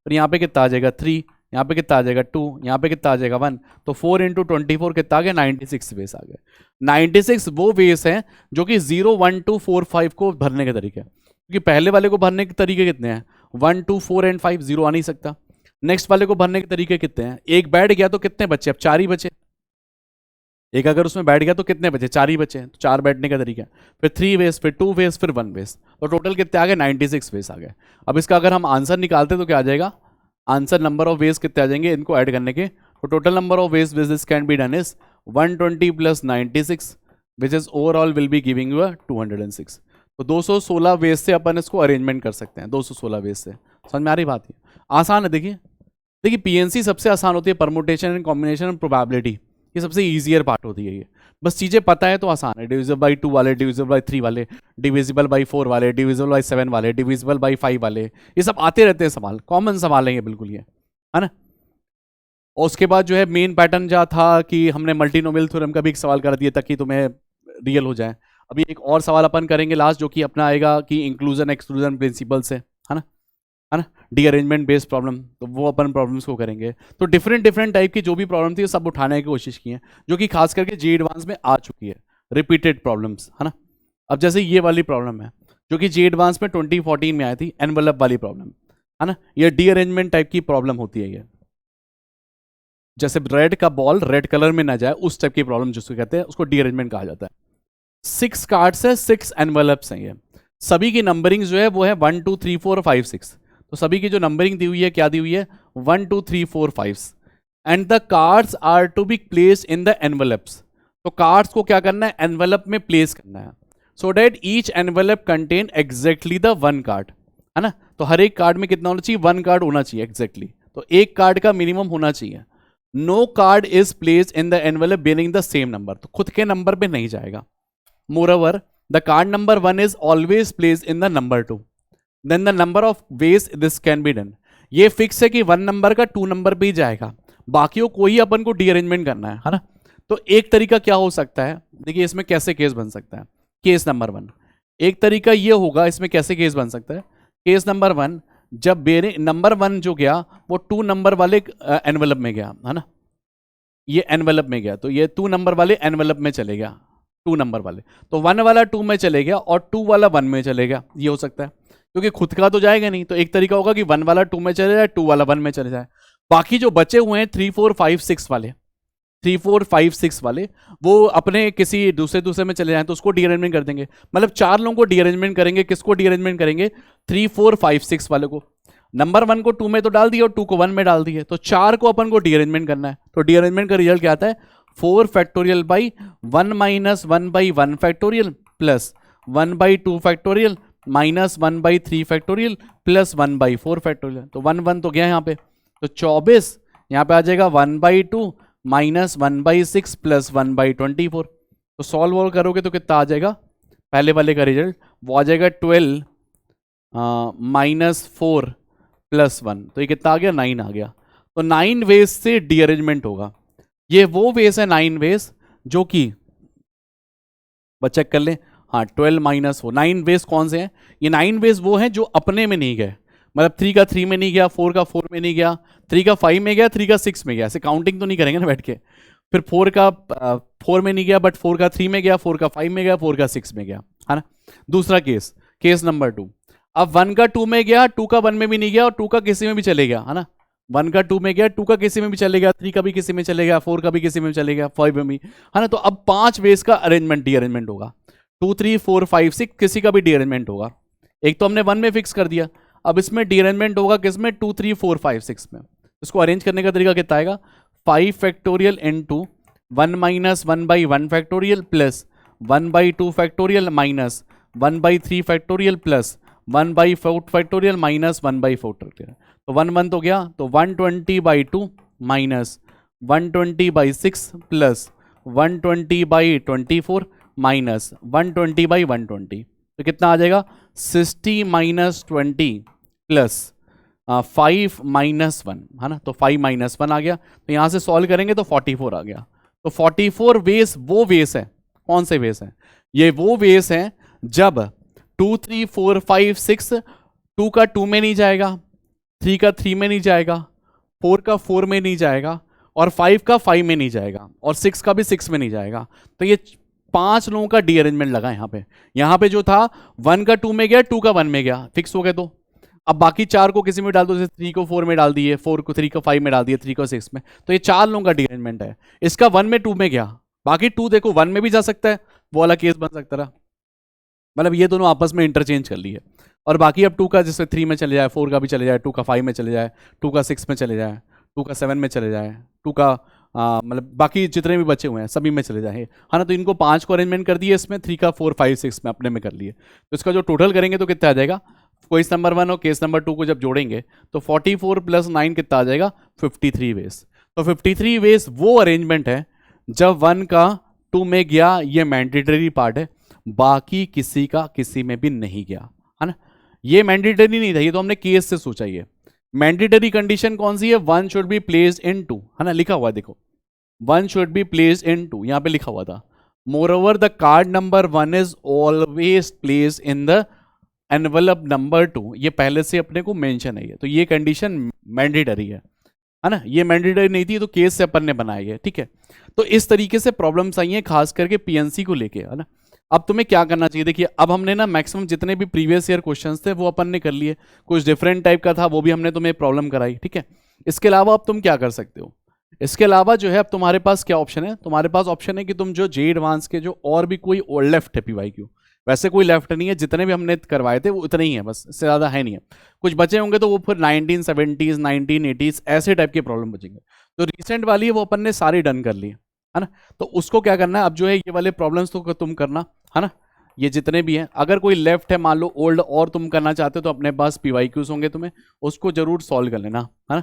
फिर यहाँ पे कितना आ जाएगा 3, यहाँ पे कितना आ जाएगा 2, यहाँ पे कितना आ जाएगा 1, तो 4 इंटू 24 कितना आ गया, 96 वेस आ गए। 96 वो वेस हैं जो कि 0 1 2 4 5 को भरने के तरीके हैं, क्योंकि पहले वाले को भरने के तरीके कितने हैं, 1 2 4 एंड 5, 0 आ नहीं सकता। नेक्स्ट वाले को भरने के तरीके कितने हैं, एक बैठ गया तो कितने बचे, अब 4 ही बचे, एक अगर उसमें बैठ गया तो कितने बचे, 4 ही बचे, तो 4 बैठने का तरीका, फिर 3 वेस, फिर 2 वेस, फिर 1 वेस, तो टोटल कितने आ गए, 96 वेस आ गए। अब इसका अगर हम आंसर निकालते तो क्या आ जाएगा, आंसर नंबर ऑफ वेस कितने आ जाएंगे इनको ऐड करने के, तो टोटल नंबर ऑफ वेस this can be done is 120 plus 96 which is overall will be giving you 206। तो 216 वेस से अपन इसको अरेंजमेंट कर सकते हैं, 216 वेस से। समझ में आ रही बात है, आसान है। देखिए देखिए पीएनसी सबसे आसान होती है, permutation and combination and probability, ये सबसे ईजियर पार्ट होती है। ये बस चीज़ें पता है तो आसान है, डिविजिबल बाई 2 वाले, डिविजिबल बाई 3 वाले, डिविजिबल बाई 4 वाले, डिविजिबल बाई 7 वाले, डिविजिबल बाई 5 वाले, ये सब आते रहते हैं सवाल, कॉमन सवाल है ये बिल्कुल, ये है ना। और उसके बाद जो है मेन पैटर्न जो था कि हमने मल्टीनोमियल थ्योरम का भी एक सवाल कर दिया ताकि तुम्हें रियल हो जाए। अभी एक और सवाल अपन करेंगे लास्ट, जो कि अपना आएगा कि इंक्लूजन एक्सक्लूजन प्रिंसिपल से, है ना, है ना, रीअरेंजमेंट बेस्ड प्रॉब्लम, तो वो अपन प्रॉब्लम्स को करेंगे। तो डिफरेंट टाइप की जो भी प्रॉब्लम थी सब उठाने की कोशिश की है, जो कि खास करके जे एडवांस में आ चुकी है, रिपीटेड प्रॉब्लम्स, है ना। अब जैसे ये वाली प्रॉब्लम है जो कि जे एडवांस में 2014 में आई थी, एनवेलप वाली प्रॉब्लम, है ना, ये रीअरेंजमेंट टाइप की प्रॉब्लम होती है। ये जैसे रेड का बॉल रेड कलर में ना जाए, उस टाइप की प्रॉब्लम जिसको कहते हैं, उसको रीअरेंजमेंट कहा जाता है। 6 कार्ड्स है, 6 एनवेलप्स हैं, ये सभी की नंबरिंग जो है वो है 1 2 3 4 5 6। तो सभी की जो नंबरिंग दी हुई है क्या दी हुई है, 1 2 3 4 5, and the cards are to be placed in the envelopes. तो कार्ड्स को क्या करना है, एनवेलप में प्लेस करना है, so that each envelope contain exactly the 1 card, है ना। तो हर एक कार्ड में कितना होना चाहिए, 1 कार्ड होना चाहिए एग्जैक्टली, तो एक कार्ड का मिनिमम होना चाहिए। No card is placed in the envelope bearing the same number, तो खुद के नंबर पे नहीं जाएगा। Moreover the card number 1 is always placed in the number 2, then the number of ways this can be done. ये fix है कि 1 number का 2 नंबर पे ही जाएगा, बाकियों को ही अपन को रीअरेंजमेंट करना है ना। तो एक तरीका क्या हो सकता है, देखिए इसमें कैसे केस बन सकता है। केस नंबर 1, एक तरीका ये होगा, इसमें कैसे केस बन सकता है। केस नंबर 1, जब बेरिंग नंबर 1 जो गया वो 2 नंबर वाले एनवेलप में गया है ना, ये एनवेलप में गया, तो ये 2 नंबर वाले एनवेलप में चले गया, 2 नंबर वाले, तो 1 वाला 2 में चले गया और 2 वाला 1 में चले गया, ये हो सकता है, क्योंकि खुद का तो जाएगा नहीं। तो एक तरीका होगा कि 1 वाला 2 में चले जाए, 2 वाला 1 में चले जाए। बाकी जो बचे हुए हैं 3 4 5 6 वाले, 3 4 5 6 वाले, वो अपने किसी दूसरे में चले जाएं तो उसको डीअरेंजमेंट कर देंगे। मतलब 4 लोगों को डीअरेंजमेंट करेंगे। किसको डीअरेंजमेंट करेंगे? 3 4 5 6 वाले को। नंबर 1 को 2 में तो डाल दिए और 2 को 1 में डाल दिए, तो 4 को अपन को डीअरेंजमेंट करना है। तो डीअरेंजमेंट का रिजल्ट क्या आता है? 4 factorial by 1 minus 1 by 1 factorial plus 1 by 2 factorial minus 1 by 3 factorial plus 1 by 4 factorial. तो 1 1 तो गया यहाँ पे, तो 24 यहाँ पे आ जाएगा 1 by 2 minus 1 by 6 plus 1 by 24। तो सॉल्व वॉल्व करोगे तो कितना आ जाएगा? पहले वाले का रिजल्ट वो आ जाएगा 12 माइनस 4 प्लस 1, तो ये कितना आ गया? 9 आ गया। तो 9 वेज से डीअरेंजमेंट होगा। ये वो वेज है 9 वेज जो कि बच्चा चेक कर ले, हाँ 12 माइनस 4, 9 वेज कौन से हैं? ये 9 वेज वो हैं जो अपने में नहीं गए, मतलब 3 का 3 में नहीं गया, 4 का 4 में नहीं गया, 3 का 5 में गया, 3 का 6 में गया। ऐसे काउंटिंग तो नहीं करेंगे ना बैठ के। फिर 4 का 4 में नहीं गया, बट 4 का 3 में गया, 4 का 5 में गया, 4 का 6 में गया, है ना। दूसरा केस, केस नंबर 2, अब 1 का 2 में गया, 2 का 1 में भी नहीं गया और 2 का किसी में भी चले गया, है ना। 1 का 2 में गया, 2 का किसी में भी चले गया, 3 का भी किसी में चले गया, 4 का भी किसी में चले गया, 5 में भी, है ना। तो अब 5 वेज का अरेंजमेंट डीअरेंजमेंट होगा। 2 3 4 5 6 किसी का भी डीअरेंजमेंट होगा। एक तो हमने 1 में फिक्स कर दिया, अब इसमें डीअरेंजमेंट होगा किसमें? 2 3 4 5 6 में। इसको अरेंज करने का तरीका कितना आएगा? 5 factorial into 1 minus 1 by 1 factorial plus 1 by 2 factorial minus 1 by 3 factorial plus 1 by 4 factorial minus 1 by 4 factorial. तो 1 1 तो गया, तो 120 by 2 minus 120 by 6 plus 120 by 24 minus 120 by 120, तो कितना आ जाएगा? 60 माइनस 20 प्लस 5 माइनस 1, है ना। तो 5 माइनस 1 आ गया, तो यहाँ से सॉल्व करेंगे तो 44 आ गया। तो 44 वेस वो वेस है, कौन से वेस हैं? ये वो वेस हैं जब 2 3 4 5 6, 2 का 2 में नहीं जाएगा, 3 का 3 में नहीं जाएगा, 4 का 4 में नहीं जाएगा और 5 का 5 में नहीं जाएगा और 6 का भी 6 में नहीं जाएगा। तो ये 5 लोगों का डीअरेंजमेंट लगा यहाँ पे जो था 1 का 2 में गया, 2 का 1 में गया, फिक्स हो गए। तो अब बाकी 4 को किसी में डाल दो, जैसे 3 को 4 में डाल दिए, 4 को 3 को 5 में डाल दिए, 3 को 6 में, तो ये 4 लोगों का डीअरेंजमेंट है। इसका 1 में 2 में गया, बाकी 2 देखो 1 में भी जा सकता है, वो वाला केस बन सकता रहा। मतलब ये दोनों आपस में इंटरचेंज कर लिए। और बाकी अब 2 का जैसे 3 में चले जाए, 4 का भी चले जाए, 2 का 5 में चले जाए, 2 का 6 में चले जाए, 2 का 7 में चले जाए, 2 का मतलब बाकी जितने भी बचे हुए हैं सभी में चले जाए, है ना। तो इनको 5 को अरेंजमेंट कर दिए, इसमें 3 का 4 5 6 में अपने में कर लिए। तो इसका जो टोटल करेंगे तो कितना आ जाएगा? केस नंबर 1 और केस नंबर 2 को जब जोड़ेंगे तो 44 प्लस 9 कितना आ जाएगा? 53 वेज। तो 53 वेज वो अरेंजमेंट है जब 1 का 2 में गया, ये मैंडेटरी पार्ट है, बाकी किसी का किसी में भी नहीं गया, है ना। ये मैंडेटरी नहीं था, ये तो हमने केस से सोचा। ये मैंडेटरी कंडीशन कौन सी है? 1 शुड बी प्लेस्ड इन 2, है ना, लिखा हुआ देखो 1 शुड बी प्लेस्ड इन 2, यहां पे लिखा हुआ था। Moreover the card number 1 is always placed in the envelope number 2, ये पहले से अपने को मेंशन है। तो ये कंडीशन मैंडेटरी है ना। ये मैंडेटरी नहीं थी तो केस से अपन ने बनाई है, ठीक है। तो इस तरीके से प्रॉब्लम्स आई हैं खास करके पीएनसी को लेके, है ना। अब तुम्हें क्या करना चाहिए? देखिए अब हमने ना मैक्सिमम जितने भी प्रीवियस ईयर क्वेश्चंस थे वो अपन ने कर लिए, कुछ डिफरेंट टाइप का था वो भी हमने तुम्हें प्रॉब्लम कराई, ठीक है। इसके अलावा अब तुम क्या कर सकते हो? इसके अलावा जो है अब तुम्हारे पास क्या ऑप्शन है? तुम्हारे पास ऑप्शन है कि तुम जो जे एडवांस के जो और भी कोई लेफ्ट है पीवाईक्यू, वैसे कोई लेफ्ट नहीं है, जितने भी हमने करवाए थे वो उतने ही है, बस इससे ज़्यादा है नहीं है। कुछ बचे होंगे तो वो फिर 1970s 1980s ऐसे टाइप के प्रॉब्लम बचेंगे। तो रिसेंट वाली है वो अपन ने सारी डन कर ली, है ना। तो उसको क्या करना है अब जो है ये वाले प्रॉब्लम्स तो तुम करना, है ना, ये जितने भी हैं। अगर कोई लेफ्ट है मान लो ओल्ड और तुम करना चाहते हो तो अपने पास पीवाईक्यूज होंगे, तुम्हें उसको जरूर सॉल्व कर लेना, है ना।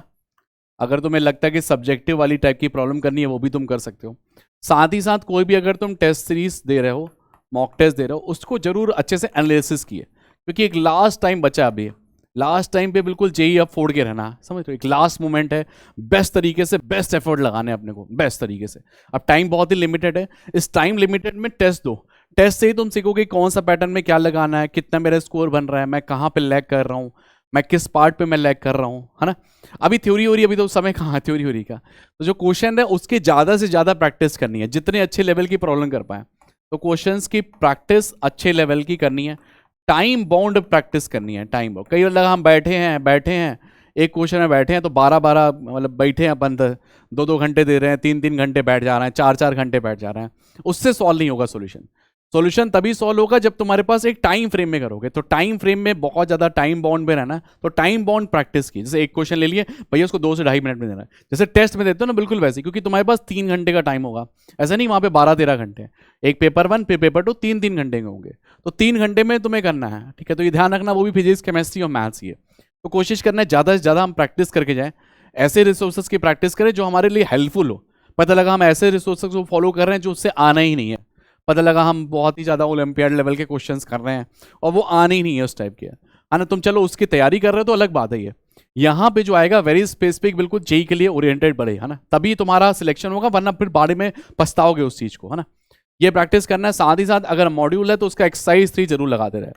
अगर तुम्हें लगता है कि सब्जेक्टिव वाली टाइप की प्रॉब्लम करनी है वो भी तुम कर सकते हो। साथ ही साथ कोई भी अगर तुम टेस्ट सीरीज दे रहे हो, मॉक टेस्ट दे रहे हो, उसको जरूर अच्छे से एनालिसिस किए, क्योंकि एक लास्ट टाइम बचा अभी, लास्ट टाइम पे बिल्कुल जेई अब फोड़ के रहना, समझ रहे हो, एक लास्ट मोमेंट है, बेस्ट तरीके से बेस्ट एफर्ट लगाने हैं अपने को बेस्ट तरीके से। अब टाइम बहुत ही लिमिटेड है, इस टाइम लिमिटेड में टेस्ट दो, टेस्ट से ही तुम सीखोगे कौन सा पैटर्न में क्या लगाना है, कितना मेरा स्कोर बन रहा है, मैं कहाँ पे लैग कर रहा हूँ, मैं किस पार्ट पे मैं लैग कर रहा हूँ, है ना। अभी थ्योरी हो रही है, अभी तो समय कहाँ है थ्योरी हो रही का, तो जो क्वेश्चन है उसकी ज़्यादा से ज़्यादा प्रैक्टिस करनी है, जितने अच्छे लेवल की प्रॉब्लम कर पाए, तो क्वेश्चंस की प्रैक्टिस अच्छे लेवल की करनी है, टाइम बाउंड प्रैक्टिस करनी है, टाइम बाउंड। कई बार लगा हम बैठे हैं एक क्वेश्चन में बैठे हैं तो 12 मतलब बैठे हैं अपन 2 घंटे दे रहे हैं, 3 घंटे बैठ जा रहे हैं, 4 घंटे बैठ जा रहे हैं, उससे सॉल्व नहीं होगा सोल्यूशन। सॉल्यूशन तभी सॉल्व होगा जब तुम्हारे पास एक टाइम फ्रेम में करोगे, तो टाइम फ्रेम में बहुत ज़्यादा टाइम बाउंड में रहना, तो टाइम बाउंड प्रैक्टिस की, जैसे एक क्वेश्चन ले लिए भैया उसको 2 से 2.5 मिनट में देना है, जैसे टेस्ट में देते हो ना, बिल्कुल वैसे, क्योंकि तुम्हारे पास 3 घंटे का टाइम होगा, ऐसा नहीं वहाँ पे 12-13 घंटे, एक पेपर 1 पेपर 2 3-3 घंटे के होंगे, तो 3 घंटे में तुम्हें करना है, ठीक है। तो ये ध्यान रखना, वो भी फिजिक्स केमिस्ट्री और मैथ्स ही है, तो कोशिश करना है ज़्यादा से ज़्यादा हम प्रैक्टिस करके जाएँ, ऐसे रिसोर्सेज की प्रैक्टिस करें जो हमारे लिए हेल्पफुल हो। पता लगा हम ऐसे रिसोर्सेज को फॉलो कर रहे हैं जो उससे आना ही नहीं है, पता लगा हम बहुत ही ज़्यादा ओलंपियाड लेवल के क्वेश्चंस कर रहे हैं और वो आने ही नहीं है उस टाइप के, है ना। तुम चलो उसकी तैयारी कर रहे हो तो अलग बात है, ये यहाँ पे जो आएगा वेरी स्पेसिफिक, बिल्कुल जेई के लिए ओरिएंटेड पड़े, है ना, तभी तुम्हारा सिलेक्शन होगा, वरना फिर बाद में पछताओगे उस चीज़ को, है ना। ये प्रैक्टिस करना है, साथ ही साथ अगर मॉड्यूल है तो उसका एक्सरसाइज 3 जरूर लगाते रहे,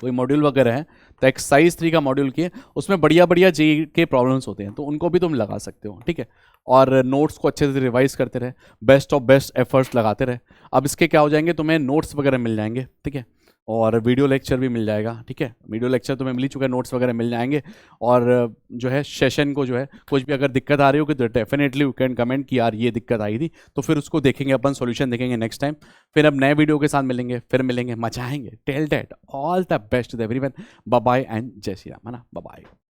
कोई मॉड्यूल वगैरह है तो एक्सरसाइज 3 का मॉड्यूल किए, उसमें बढ़िया बढ़िया जेई के प्रॉब्लम्स होते हैं, तो उनको भी तुम लगा सकते हो, ठीक है। और नोट्स को अच्छे से रिवाइज करते रहे, बेस्ट ऑफ बेस्ट एफर्ट्स लगाते रहे। अब इसके क्या हो जाएंगे, तुम्हें नोट्स वगैरह मिल जाएंगे, ठीक है, और वीडियो लेक्चर भी मिल जाएगा, ठीक है, वीडियो लेक्चर तुम्हें मिल ही चुका है, नोट्स वगैरह मिल जाएंगे। और जो है सेशन को जो है कुछ भी अगर दिक्कत आ रही हो तो डेफिनेटली यू कैन कमेंट कि यार ये दिक्कत आई थी, तो फिर उसको देखेंगे अपन, सॉल्यूशन देखेंगे नेक्स्ट टाइम। फिर अब नए वीडियो के साथ मिलेंगे, फिर मिलेंगे, मचाएंगे। Till that all the best to everyone, bye bye and जय श्री राम, है ना, बाय बाय।